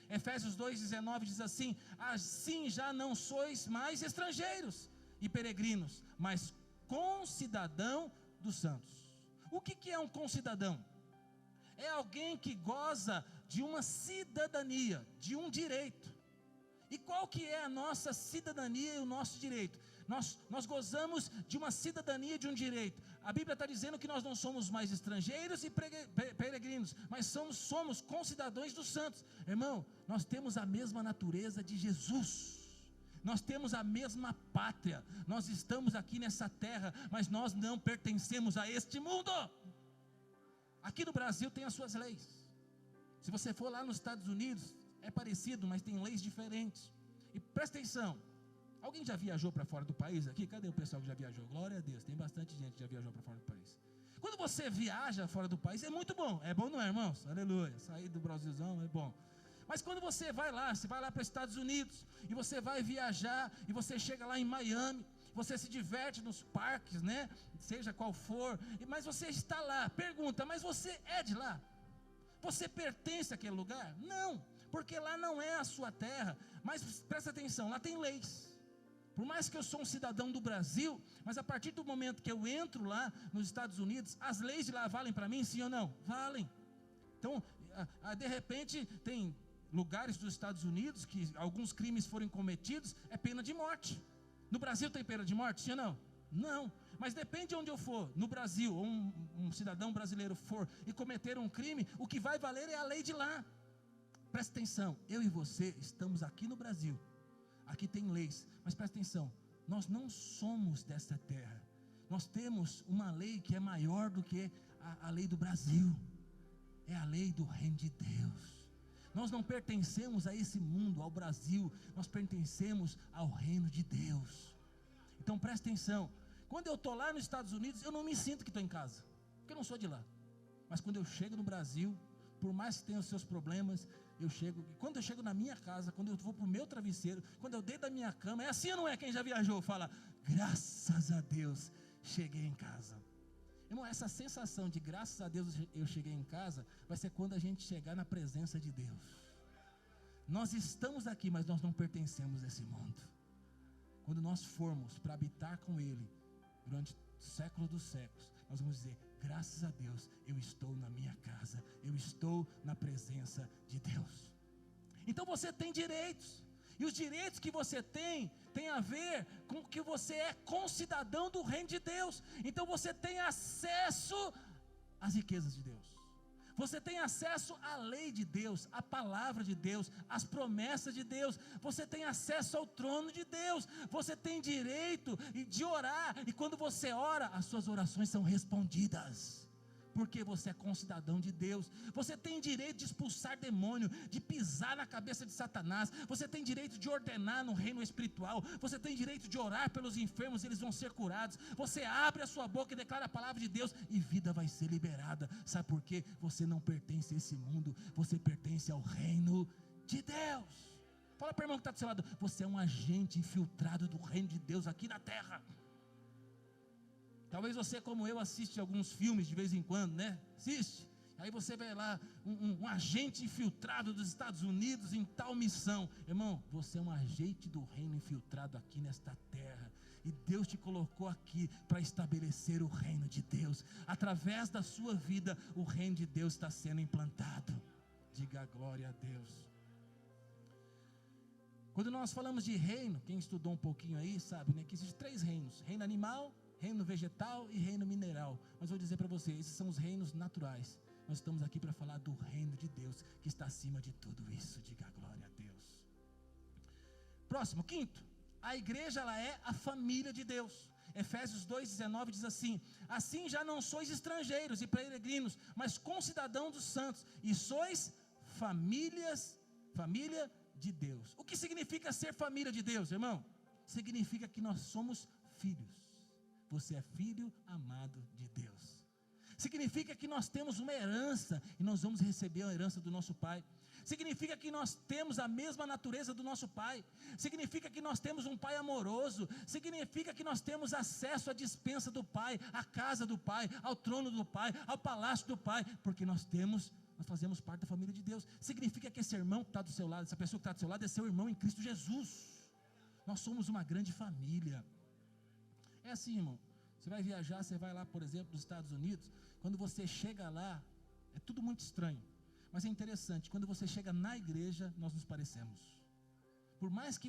Efésios 2,19 diz assim: assim já não sois mais estrangeiros e peregrinos, mas concidadão dos santos. O que é um concidadão? É alguém que goza de uma cidadania, de um direito. E qual que é a nossa cidadania e o nosso direito? Nós gozamos de uma cidadania, de um direito. A Bíblia está dizendo que nós não somos mais estrangeiros e peregrinos, mas somos concidadãos dos santos. Irmão, nós temos a mesma natureza de Jesus, nós temos a mesma pátria, nós estamos aqui nessa terra, mas nós não pertencemos a este mundo. Aqui no Brasil tem as suas leis. Se você for lá nos Estados Unidos, é parecido, mas tem leis diferentes. E presta atenção, alguém já viajou para fora do país aqui? Cadê o pessoal que já viajou? Glória a Deus, tem bastante gente que já viajou para fora do país. Quando você viaja fora do país, é muito bom. É bom, não é, irmãos? Aleluia, sair do Brasilzão é bom. Mas quando você vai lá para os Estados Unidos, e você vai viajar, e você chega lá em Miami, você se diverte nos parques, né? Seja qual for, mas você está lá, pergunta, mas você é de lá? Você pertence àquele lugar? Não, porque lá não é a sua terra. Mas presta atenção, lá tem leis. Por mais que eu sou um cidadão do Brasil, mas a partir do momento que eu entro lá nos Estados Unidos, as leis de lá valem para mim, sim ou não? Valem. Então, de repente, tem lugares dos Estados Unidos que alguns crimes forem cometidos, é pena de morte. No Brasil tem pena de morte, sim ou não? Não, mas depende de onde eu for. No Brasil, ou um cidadão brasileiro for e cometer um crime, o que vai valer é a lei de lá. Presta atenção, eu e você estamos aqui no Brasil, aqui tem leis, mas presta atenção, nós não somos dessa terra, nós temos uma lei que é maior do que a lei do Brasil, é a lei do reino de Deus. Nós não pertencemos a esse mundo, ao Brasil, nós pertencemos ao reino de Deus. Então presta atenção, quando eu estou lá nos Estados Unidos, eu não me sinto que estou em casa, porque eu não sou de lá. Mas quando eu chego no Brasil, por mais que tenha os seus problemas, quando eu chego na minha casa, quando eu vou para o meu travesseiro, quando eu deito da minha cama, é assim ou não é? Quem já viajou fala, graças a Deus, cheguei em casa. Irmão, essa sensação de graças a Deus eu cheguei em casa, vai ser quando a gente chegar na presença de Deus. Nós estamos aqui, mas nós não pertencemos a esse mundo. Quando nós formos para habitar com Ele, durante o século dos séculos, nós vamos dizer, graças a Deus, eu estou na minha casa, eu estou na presença de Deus. Então você tem direitos, e os direitos que você tem a ver com que você é concidadão do reino de Deus. Então você tem acesso às riquezas de Deus, você tem acesso à lei de Deus, à palavra de Deus, às promessas de Deus, você tem acesso ao trono de Deus, você tem direito de orar, e quando você ora, as suas orações são respondidas, porque você é concidadão de Deus. Você tem direito de expulsar demônio, de pisar na cabeça de Satanás, você tem direito de ordenar no reino espiritual, você tem direito de orar pelos enfermos, eles vão ser curados, você abre a sua boca e declara a palavra de Deus, e vida vai ser liberada. Sabe por quê? Você não pertence a esse mundo, você pertence ao reino de Deus. Fala para o irmão que está do seu lado, você é um agente infiltrado do reino de Deus aqui na terra. Talvez você, como eu, assiste alguns filmes de vez em quando, né? Assiste. Aí você vê lá um agente infiltrado dos Estados Unidos em tal missão. Irmão, você é um agente do reino infiltrado aqui nesta terra. E Deus te colocou aqui para estabelecer o reino de Deus. Através da sua vida, o reino de Deus está sendo implantado. Diga glória a Deus. Quando nós falamos de reino, quem estudou um pouquinho aí sabe, né, que existem 3 reinos: reino animal, reino vegetal e reino mineral. Mas vou dizer para você, esses são os reinos naturais. Nós estamos aqui para falar do reino de Deus, que está acima de tudo isso. Diga glória a Deus. Próximo, quinto, a igreja, ela é a família de Deus. Efésios 2,19 diz assim: assim já não sois estrangeiros e peregrinos, mas concidadãos dos santos, e sois famílias família de Deus. O que significa ser família de Deus, irmão? Significa que nós somos filhos. Você é filho amado de Deus. Significa que nós temos uma herança e nós vamos receber a herança do nosso Pai. Significa que nós temos a mesma natureza do nosso Pai. Significa que nós temos um Pai amoroso. Significa que nós temos acesso à despensa do Pai, à casa do Pai, ao trono do Pai, ao palácio do Pai, porque nós fazemos parte da família de Deus. Significa que esse irmão que está do seu lado, essa pessoa que está do seu lado é seu irmão em Cristo Jesus. Nós somos uma grande família. É assim, irmão, você vai viajar, você vai lá, por exemplo, nos Estados Unidos, quando você chega lá, é tudo muito estranho, mas é interessante, quando você chega na igreja, nós nos parecemos. Por mais que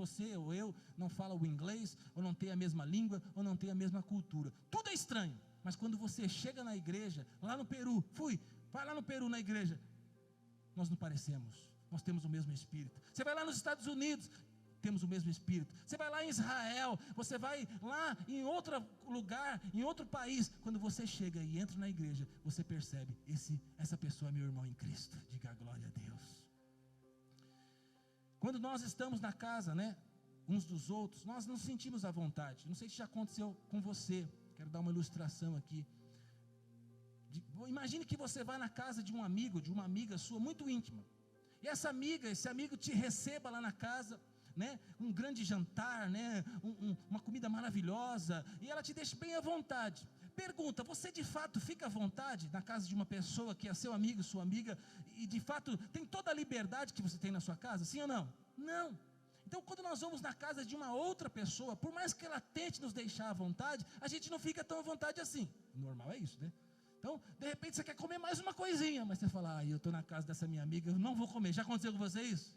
você ou eu não fala o inglês, ou não tenha a mesma língua, ou não tenha a mesma cultura, tudo é estranho, mas quando você chega na igreja, lá no Peru, vai lá no Peru na igreja, nós nos parecemos, nós temos o mesmo espírito. Você vai lá nos Estados Unidos, temos o mesmo espírito. Você vai lá em Israel, você vai lá em outro lugar, em outro país, quando você chega e entra na igreja, você percebe, essa pessoa é meu irmão em Cristo. Diga glória a Deus. Quando nós estamos na casa, uns dos outros, nós nos sentimos à vontade. Não sei se já aconteceu com você. Quero dar uma ilustração aqui. Imagine que você vai na casa de um amigo, de uma amiga sua muito íntima, e esse amigo te receba lá na casa, um grande jantar, uma comida maravilhosa, e ela te deixa bem à vontade. Pergunta, você de fato fica à vontade na casa de uma pessoa que é seu amigo, sua amiga, e de fato tem toda a liberdade que você tem na sua casa, sim ou não? Não. Então quando nós vamos na casa de uma outra pessoa, por mais que ela tente nos deixar à vontade, a gente não fica tão à vontade assim. O normal é isso, Então, de repente você quer comer mais uma coisinha, mas você fala, eu estou na casa dessa minha amiga, eu não vou comer. Já aconteceu com você isso?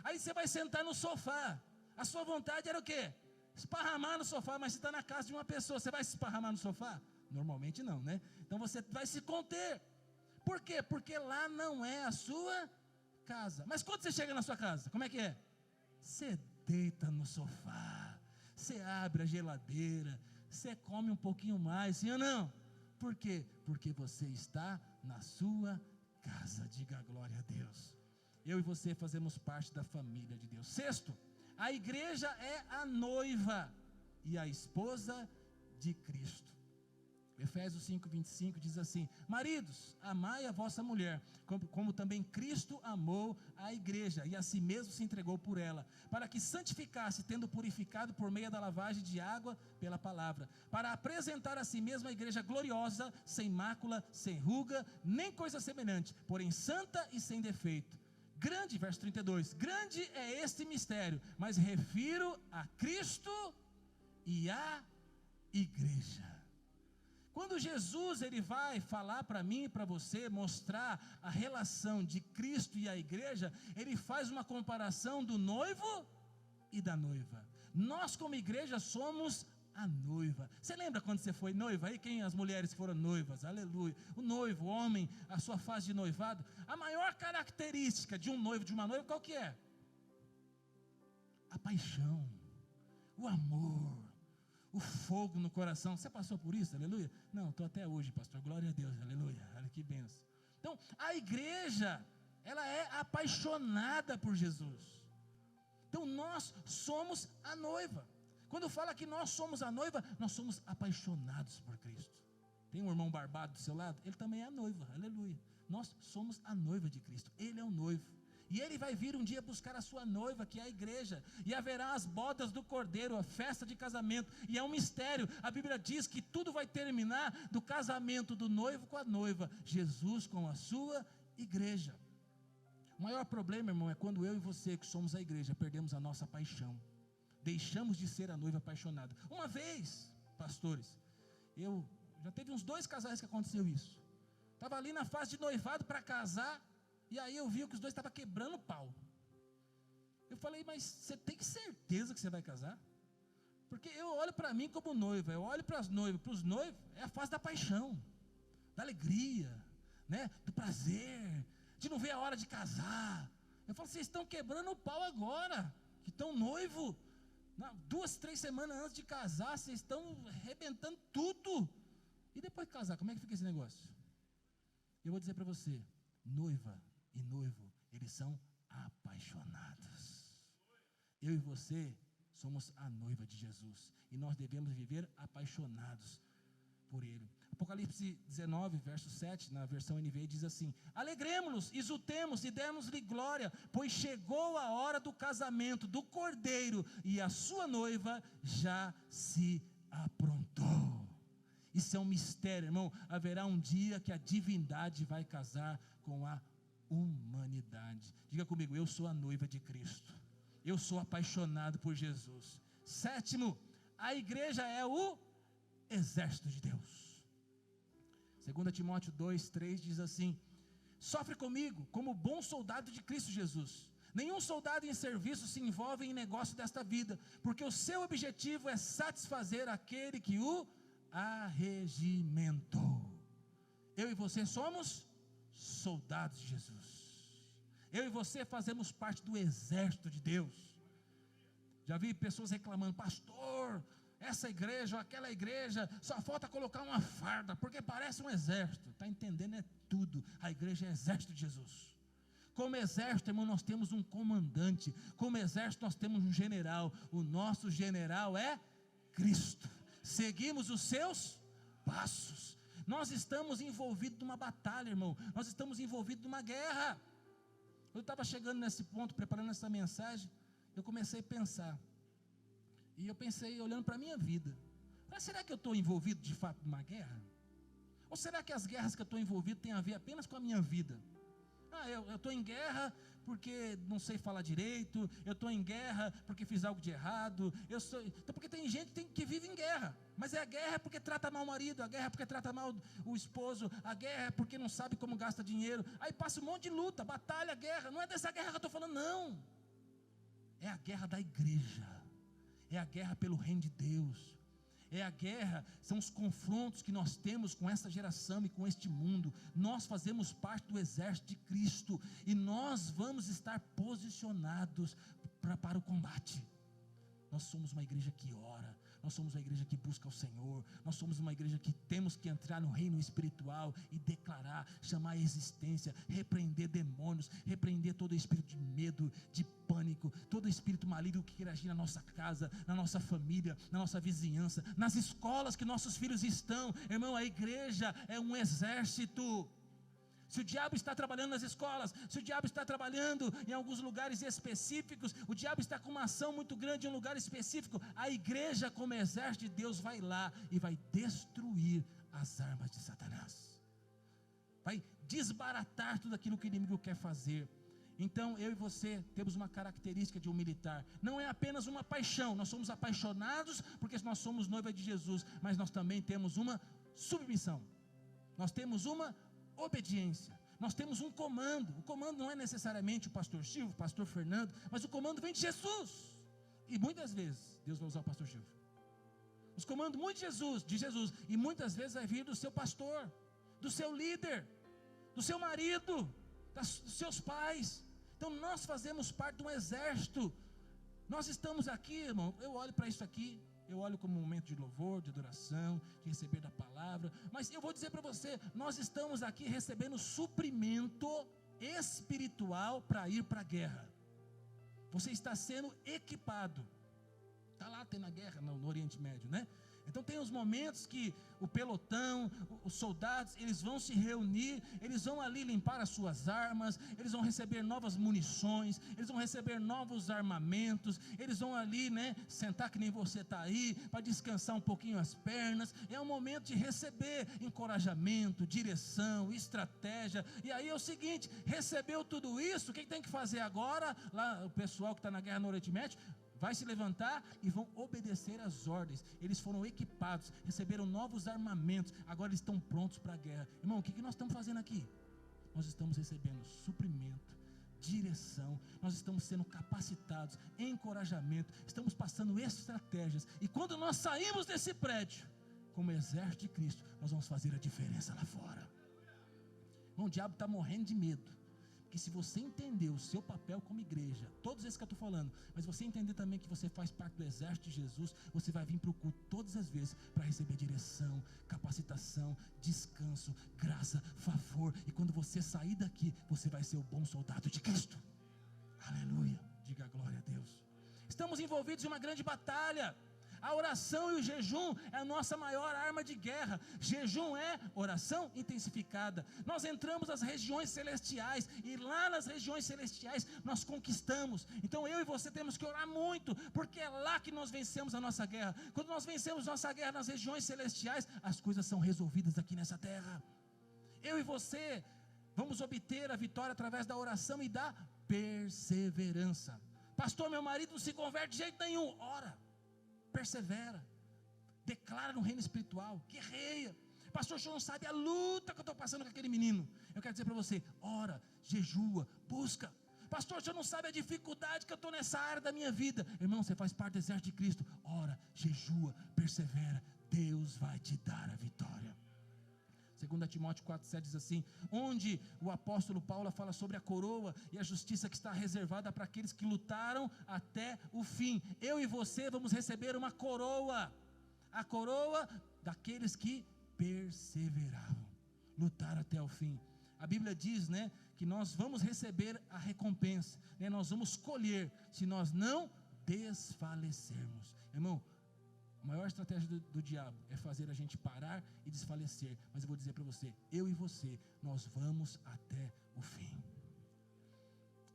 Aí você vai sentar no sofá, a sua vontade era o quê? Esparramar no sofá, mas você está na casa de uma pessoa, você vai se esparramar no sofá? Normalmente não, Então você vai se conter. Por quê? Porque lá não é a sua casa. Mas quando você chega na sua casa, como é que é? Você deita no sofá, você abre a geladeira, você come um pouquinho mais, sim ou não? Por quê? Porque você está na sua casa. Diga glória a Deus. Eu e você fazemos parte da família de Deus. Sexto, a igreja é a noiva e a esposa de Cristo. Efésios 5:25 diz assim: maridos, amai a vossa mulher, como também Cristo amou a igreja, e a si mesmo se entregou por ela, para que santificasse, tendo purificado por meio da lavagem de água pela palavra, para apresentar a si mesma a igreja gloriosa, sem mácula, sem ruga, nem coisa semelhante, porém santa e sem defeito. Grande, verso 32, grande é este mistério, mas refiro a Cristo e a igreja. Quando Jesus ele vai falar para mim e para você, mostrar a relação de Cristo e a igreja, ele faz uma comparação do noivo e da noiva. Nós como igreja somos a noiva. Você lembra quando você foi noiva? Aí quem as mulheres foram noivas? Aleluia. O noivo, o homem, a sua fase de noivado. A maior característica de um noivo, de uma noiva, qual que é? A paixão, o amor, o fogo no coração. Você passou por isso? Aleluia. Não, estou até hoje, pastor. Glória a Deus. Aleluia. Olha que benção. Então, a igreja, ela é apaixonada por Jesus. Então, nós somos a noiva. Quando fala que nós somos a noiva, nós somos apaixonados por Cristo. Tem um irmão barbado do seu lado? Ele também é a noiva, aleluia. Nós somos a noiva de Cristo, Ele é o noivo. E Ele vai vir um dia buscar a sua noiva, que é a igreja. E haverá as bodas do cordeiro, a festa de casamento. E é um mistério, a Bíblia diz que tudo vai terminar do casamento do noivo com a noiva. Jesus com a sua igreja. O maior problema, irmão, é quando eu e você, que somos a igreja, perdemos a nossa paixão. Deixamos de ser a noiva apaixonada. Uma vez, pastores, já teve uns 2 casais que aconteceu isso. Estava ali na fase de noivado para casar, e aí eu vi que os dois estavam quebrando o pau. Eu falei, mas você tem certeza que você vai casar? Porque eu olho para mim como noiva, eu olho para as noivas, para os noivos, é a fase da paixão, da alegria, do prazer, de não ver a hora de casar. Eu falo, vocês estão quebrando o pau agora, que estão noivo. 2, 3 semanas antes de casar, vocês estão arrebentando tudo. E depois de casar, como é que fica esse negócio? Eu vou dizer para você, noiva e noivo, eles são apaixonados. Eu e você somos a noiva de Jesus, e nós devemos viver apaixonados por Ele. Apocalipse 19, verso 7, na versão NVI, diz assim: alegremos-nos, exultemos e demos-lhe glória, pois chegou a hora do casamento do Cordeiro, e a sua noiva já se aprontou. Isso é um mistério, irmão. Haverá um dia que a divindade vai casar com a humanidade. Diga comigo: eu sou a noiva de Cristo, eu sou apaixonado por Jesus. Sétimo, a igreja é o exército de Deus. 2 Timóteo 2, 3 diz assim: sofre comigo como bom soldado de Cristo Jesus. Nenhum soldado em serviço se envolve em negócio desta vida, porque o seu objetivo é satisfazer aquele que o arregimentou. Eu e você somos soldados de Jesus. Eu e você fazemos parte do exército de Deus. Já vi pessoas reclamando: pastor, essa igreja ou aquela igreja, só falta colocar uma farda, porque parece um exército. Está entendendo? É tudo. A igreja é exército de Jesus. Como exército, irmão, nós temos um comandante. Como exército, nós temos um general. O nosso general é Cristo. Seguimos os seus passos. Nós estamos envolvidos numa batalha, irmão. Nós estamos envolvidos numa guerra. Eu estava chegando nesse ponto, preparando essa mensagem, eu comecei a pensar. E eu pensei, olhando para a minha vida: mas será que eu estou envolvido de fato numa guerra? Ou será que as guerras que eu estou envolvido têm a ver apenas com a minha vida? Eu estou em guerra porque não sei falar direito, eu estou em guerra porque fiz algo de errado, então, porque tem gente que vive em guerra, mas a guerra é porque trata mal o marido, a guerra é porque trata mal o esposo, a guerra é porque não sabe como gasta dinheiro, aí passa um monte de luta, batalha, guerra. Não é dessa guerra que eu estou falando, não. É a guerra da igreja, é a guerra pelo reino de Deus. É a guerra, são os confrontos que nós temos com essa geração e com este mundo. Nós fazemos parte do exército de Cristo, e nós vamos estar posicionados para o combate. Nós somos uma igreja que ora, nós somos uma igreja que busca o Senhor, nós somos uma igreja que temos que entrar no reino espiritual e declarar, chamar a existência, repreender demônios, repreender todo espírito de medo, de pânico, todo espírito maligno que queira agir na nossa casa, na nossa família, na nossa vizinhança, nas escolas que nossos filhos estão. Irmão, a igreja é um exército. Se o diabo está trabalhando nas escolas, se o diabo está trabalhando em alguns lugares específicos, o diabo está com uma ação muito grande em um lugar específico, a igreja, como exército de Deus, vai lá e vai destruir as armas de Satanás, vai desbaratar tudo aquilo que o inimigo quer fazer. Então eu e você temos uma característica de um militar. Não é apenas uma paixão, nós somos apaixonados porque nós somos noiva de Jesus, mas nós também temos uma submissão, nós temos uma obediência, nós temos um comando. O comando não é necessariamente o pastor Silvio, o pastor Fernando, mas o comando vem de Jesus, e muitas vezes Deus vai usar o pastor Silvio. Os comandos muito de Jesus, e muitas vezes vai vir do seu pastor, do seu líder, do seu marido, dos seus pais. Então nós fazemos parte de um exército. Nós estamos aqui, irmão, eu olho para isso aqui, eu olho como um momento de louvor, de adoração, de receber da palavra, mas eu vou dizer para você, nós estamos aqui recebendo suprimento espiritual para ir para a guerra. Você está sendo equipado. Está lá tendo a guerra no Oriente Médio, né? Então tem os momentos que o pelotão, os soldados, eles vão se reunir, eles vão ali limpar as suas armas, eles vão receber novas munições, eles vão receber novos armamentos, eles vão ali, né, sentar que nem você está aí, para descansar um pouquinho as pernas. É um momento de receber encorajamento, direção, estratégia. E aí é o seguinte: recebeu tudo isso, o que tem que fazer agora? Lá o pessoal que está na guerra no Oriente Médio vai se levantar e vão obedecer às ordens. Eles foram equipados, receberam novos armamentos, agora eles estão prontos para a guerra. Irmão, o que nós estamos fazendo aqui? Nós estamos recebendo suprimento, direção, nós estamos sendo capacitados, encorajamento, estamos passando estratégias, e quando nós saímos desse prédio, como exército de Cristo, nós vamos fazer a diferença lá fora. Irmão, o diabo está morrendo de medo, que se você entender o seu papel como igreja, todos esses que eu estou falando, mas você entender também que você faz parte do exército de Jesus, você vai vir para o culto todas as vezes para receber direção, capacitação, descanso, graça, favor, e quando você sair daqui, você vai ser o bom soldado de Cristo. Aleluia, diga glória a Deus. Estamos envolvidos em uma grande batalha. A oração e o jejum é a nossa maior arma de guerra. Jejum é oração intensificada. Nós entramos nas regiões celestiais, e lá nas regiões celestiais nós conquistamos. Então eu e você temos que orar muito, porque é lá que nós vencemos a nossa guerra. Quando nós vencemos nossa guerra nas regiões celestiais, as coisas são resolvidas aqui nessa terra. Eu e você vamos obter a vitória através da oração e da perseverança. Pastor, meu marido não se converte de jeito nenhum. Ora, persevera, declara no reino espiritual, guerreia. Pastor, o senhor não sabe a luta que eu estou passando com aquele menino. Eu quero dizer para você, ora, jejua, busca. Pastor, o senhor não sabe a dificuldade que eu estou nessa área da minha vida. Irmão, você faz parte do exército de Cristo. Ora, jejua, persevera, Deus vai te dar a vitória. 2 Timóteo 4,7 diz assim, onde o apóstolo Paulo fala sobre a coroa e a justiça que está reservada para aqueles que lutaram até o fim. Eu e você vamos receber uma coroa, a coroa daqueles que perseveravam, lutaram até o fim. A Bíblia diz, né, que nós vamos receber a recompensa, né, nós vamos colher, se nós não desfalecermos. Irmão, a maior estratégia do diabo é fazer a gente parar e desfalecer. Mas eu vou dizer para você, eu e você, nós vamos até o fim.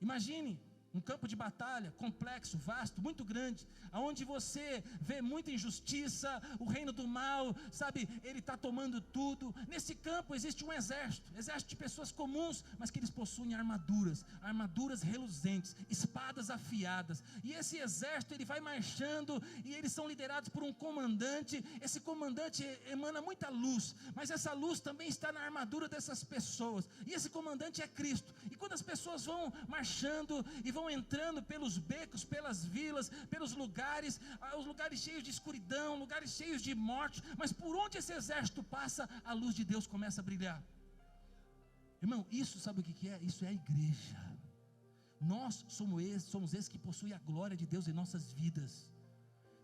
Imagine um campo de batalha complexo, vasto, muito grande, aonde você vê muita injustiça, o reino do mal, sabe, ele está tomando tudo. Nesse campo existe um exército de pessoas comuns, mas que eles possuem armaduras reluzentes, espadas afiadas, e esse exército ele vai marchando, e eles são liderados por um comandante. Esse comandante emana muita luz, mas essa luz também está na armadura dessas pessoas, e esse comandante é Cristo. E quando as pessoas vão marchando e vão entrando pelos becos, pelas vilas, pelos lugares, os lugares cheios de escuridão, lugares cheios de morte, mas por onde esse exército passa, a luz de Deus começa a brilhar. Irmão, isso sabe o que é? Isso é a igreja. Nós somos esses que possuem a glória de Deus em nossas vidas.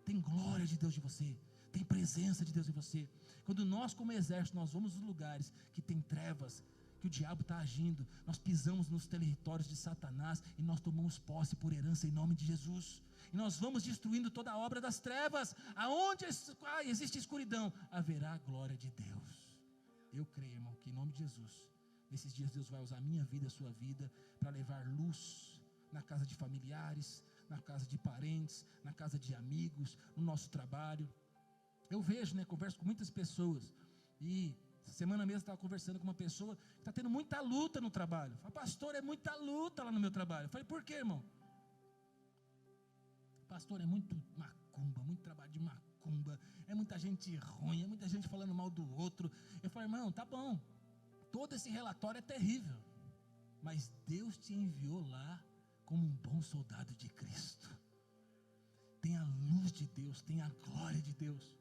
Tem glória de Deus em você, tem presença de Deus em você. Quando nós como exército, nós vamos nos lugares que tem trevas, que o diabo está agindo, nós pisamos nos territórios de Satanás e nós tomamos posse por herança em nome de Jesus, e nós vamos destruindo toda a obra das trevas. Aonde existe escuridão, haverá a glória de Deus. Eu creio, irmão, que em nome de Jesus, nesses dias Deus vai usar a minha vida, a sua vida, para levar luz na casa de familiares, na casa de parentes, na casa de amigos, no nosso trabalho. Eu vejo, né, converso com muitas pessoas, e essa semana mesmo eu estava conversando com uma pessoa que está tendo muita luta no trabalho. Fala, pastor, é muita luta lá no meu trabalho. Eu falei, por quê, irmão? Pastor, é muito macumba, muito trabalho de macumba, é muita gente ruim, é muita gente falando mal do outro. Eu falei, irmão, tá bom, todo esse relatório é terrível, mas Deus te enviou lá como um bom soldado de Cristo. Tem a luz de Deus, tem a glória de Deus.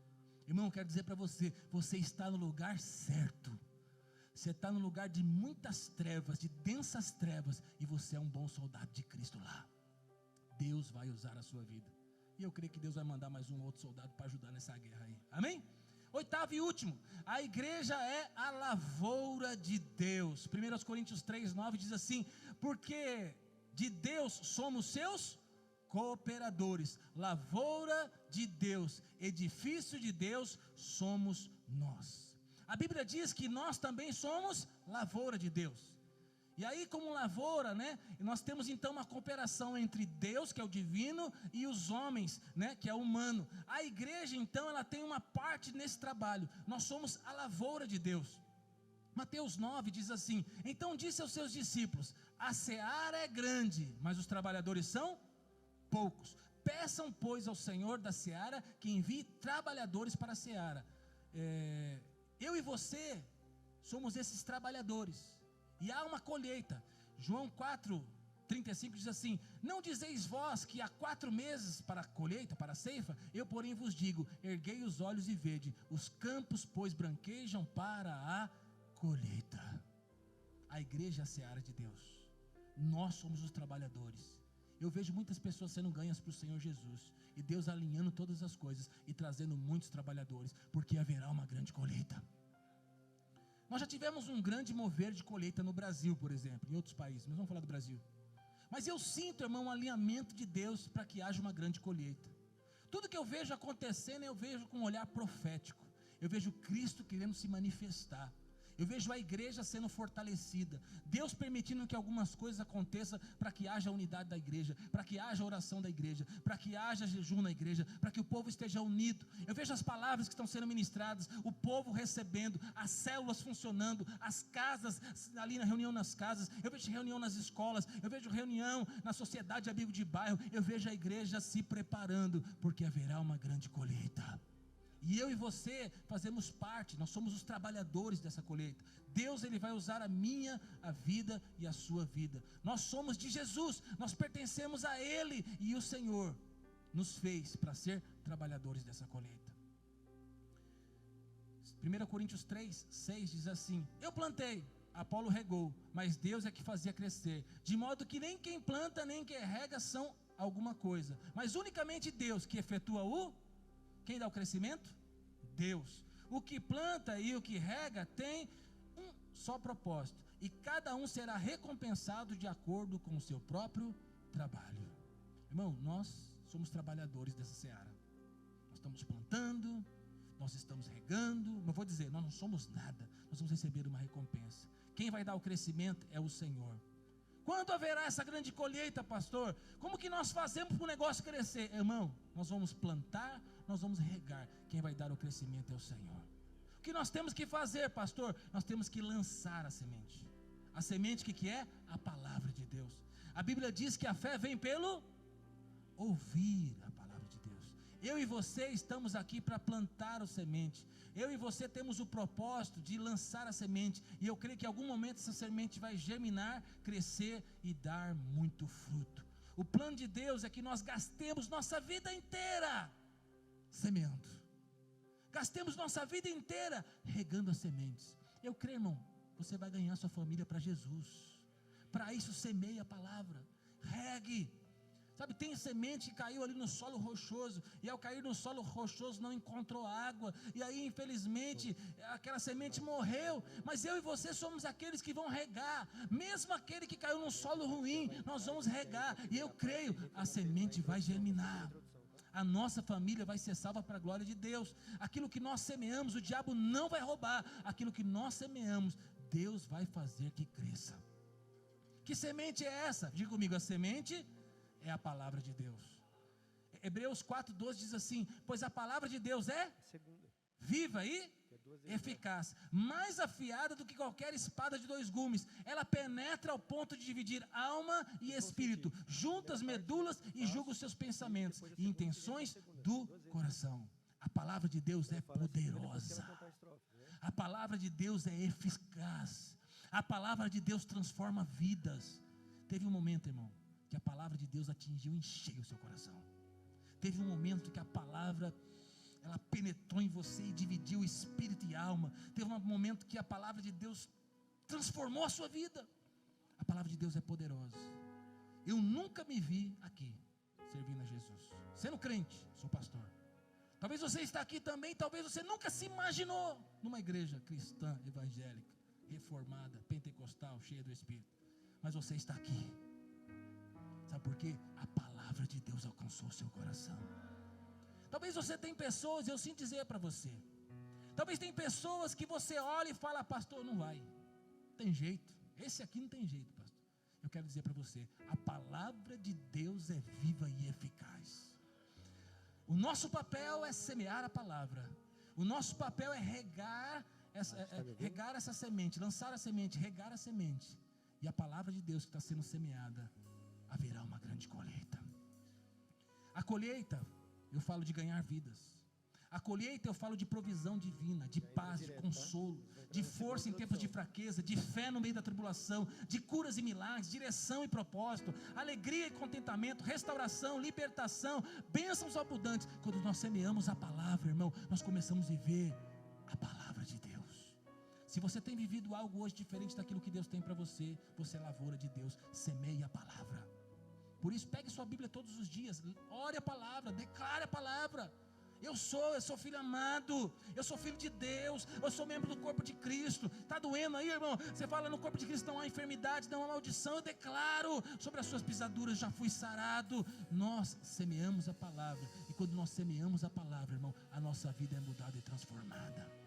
Irmão, eu quero dizer para você, você está no lugar certo. Você está no lugar de muitas trevas, de densas trevas, e você é um bom soldado de Cristo lá. Deus vai usar a sua vida, e eu creio que Deus vai mandar mais um outro soldado para ajudar nessa guerra aí, amém? Oitavo e último, a igreja é a lavoura de Deus. 1 Coríntios 3,9 diz assim, porque de Deus somos seus cooperadores, lavoura de Deus, edifício de Deus somos nós. A Bíblia diz que nós também somos lavoura de Deus. E aí, como lavoura, né, nós temos então uma cooperação entre Deus, que é o divino, e os homens, né, que é o humano. A igreja então, ela tem uma parte nesse trabalho. Nós somos a lavoura de Deus. Mateus 9 diz assim, então disse aos seus discípulos, a seara é grande, mas os trabalhadores são poucos. Peçam, pois, ao Senhor da seara que envie trabalhadores para a seara. Eu e você somos esses trabalhadores, e há uma colheita. João 4:35 diz assim, não dizeis vós que há 4 meses para a colheita, para a ceifa? Eu porém vos digo, erguei os olhos e vede, os campos pois branquejam para a colheita. A igreja é a seara de Deus, nós somos os trabalhadores. Eu vejo muitas pessoas sendo ganhas para o Senhor Jesus, e Deus alinhando todas as coisas, e trazendo muitos trabalhadores, porque haverá uma grande colheita. Nós já tivemos um grande mover de colheita no Brasil, por exemplo, em outros países, mas vamos falar do Brasil. Mas eu sinto, irmão, um alinhamento de Deus para que haja uma grande colheita. Tudo que eu vejo acontecendo, eu vejo com um olhar profético. Eu vejo Cristo querendo se manifestar. Eu vejo a igreja sendo fortalecida, Deus permitindo que algumas coisas aconteçam para que haja unidade da igreja, para que haja oração da igreja, para que haja jejum na igreja, para que o povo esteja unido. Eu vejo as palavras que estão sendo ministradas, o povo recebendo, as células funcionando, as casas, ali na reunião nas casas, eu vejo reunião nas escolas, eu vejo reunião na sociedade amigo de bairro, eu vejo a igreja se preparando, porque haverá uma grande colheita. E eu e você fazemos parte, nós somos os trabalhadores dessa colheita. Deus, Ele vai usar a minha, a vida e a sua vida. Nós somos de Jesus, nós pertencemos a Ele, e o Senhor nos fez para ser trabalhadores dessa colheita. 1 Coríntios 3, 6 diz assim: eu plantei, Apolo regou, mas Deus é que fazia crescer, de modo que nem quem planta nem quem rega são alguma coisa, mas unicamente Deus que efetua quem dá o crescimento? Deus. O que planta e o que rega tem um só propósito, e cada um será recompensado de acordo com o seu próprio trabalho. Irmão, nós somos trabalhadores dessa seara. Nós estamos plantando, nós estamos regando. Não vou dizer, nós não somos nada, nós vamos receber uma recompensa. Quem vai dar o crescimento é o Senhor. Quando haverá essa grande colheita, pastor? Como que nós fazemos para o negócio crescer? Irmão, nós vamos plantar, nós vamos regar. Quem vai dar o crescimento é o Senhor. O que nós temos que fazer, pastor? Nós temos que lançar a semente. A semente que é? A palavra de Deus. A Bíblia diz que a fé vem pelo ouvir a palavra de Deus. Eu e você estamos aqui para plantar a semente. Eu e você temos o propósito de lançar a semente, e eu creio que em algum momento essa semente vai germinar, crescer e dar muito fruto. O plano de Deus é que nós gastemos nossa vida inteira semeando, gastemos nossa vida inteira regando as sementes. Eu creio, irmão, você vai ganhar sua família para Jesus. Para isso, semeie a palavra, regue. Sabe, tem semente que caiu ali no solo rochoso, e ao cair no solo rochoso não encontrou água, e aí infelizmente aquela semente morreu. Mas eu e você somos aqueles que vão regar. Mesmo aquele que caiu num solo ruim, nós vamos regar, e eu creio, a semente vai germinar. A nossa família vai ser salva para a glória de Deus. Aquilo que nós semeamos, o diabo não vai roubar. Aquilo que nós semeamos, Deus vai fazer que cresça. Que semente é essa? Diga comigo, a semente é a palavra de Deus. Hebreus 4:12 diz assim: pois a palavra de Deus é viva e eficaz, mais afiada do que qualquer espada de 2 gumes. Ela penetra ao ponto de dividir alma e espírito, juntas medulas, e julga os seus pensamentos e intenções do coração. A palavra de Deus é poderosa. A palavra de Deus é eficaz. A palavra de Deus transforma vidas. Teve um momento, irmão, que a palavra de Deus atingiu em cheio o seu coração. Teve um momento que a palavra, ela penetrou em você e dividiu espírito e alma. Teve um momento que a palavra de Deus transformou a sua vida. A palavra de Deus é poderosa. Eu nunca me vi aqui servindo a Jesus, sendo crente, sou pastor. Talvez você está aqui também, talvez você nunca se imaginou numa igreja cristã, evangélica, reformada, pentecostal, cheia do Espírito. Mas você está aqui. Sabe por quê? A palavra de Deus alcançou o seu coração. Talvez você tenha pessoas, eu sinto dizer para você, talvez tem pessoas que você olha e fala: pastor, não vai, tem jeito, esse aqui não tem jeito, pastor. Eu quero dizer para você, a palavra de Deus é viva e eficaz. O nosso papel é semear a palavra. O nosso papel é regar essa semente, lançar a semente, regar a semente. E a palavra de Deus que está sendo semeada, haverá uma grande colheita. A colheita, eu falo de ganhar vidas. A colheita eu falo de provisão divina, de paz, de consolo, de força em tempos de fraqueza, de fé no meio da tribulação, de curas e milagres, direção e propósito, alegria e contentamento, restauração, libertação, bênçãos abundantes. Quando nós semeamos a palavra, irmão, nós começamos a viver a palavra de Deus. Se você tem vivido algo hoje diferente daquilo que Deus tem para você, você é lavoura de Deus, semeie a palavra. Por isso, pegue sua Bíblia todos os dias, ore a palavra, declare a palavra. Eu sou filho amado, eu sou filho de Deus, eu sou membro do corpo de Cristo. Está doendo aí, irmão? Você fala, no corpo de Cristo não há enfermidade, não há maldição. Eu declaro, sobre as suas pisaduras já fui sarado. Nós semeamos a palavra, e quando nós semeamos a palavra, irmão, a nossa vida é mudada e transformada.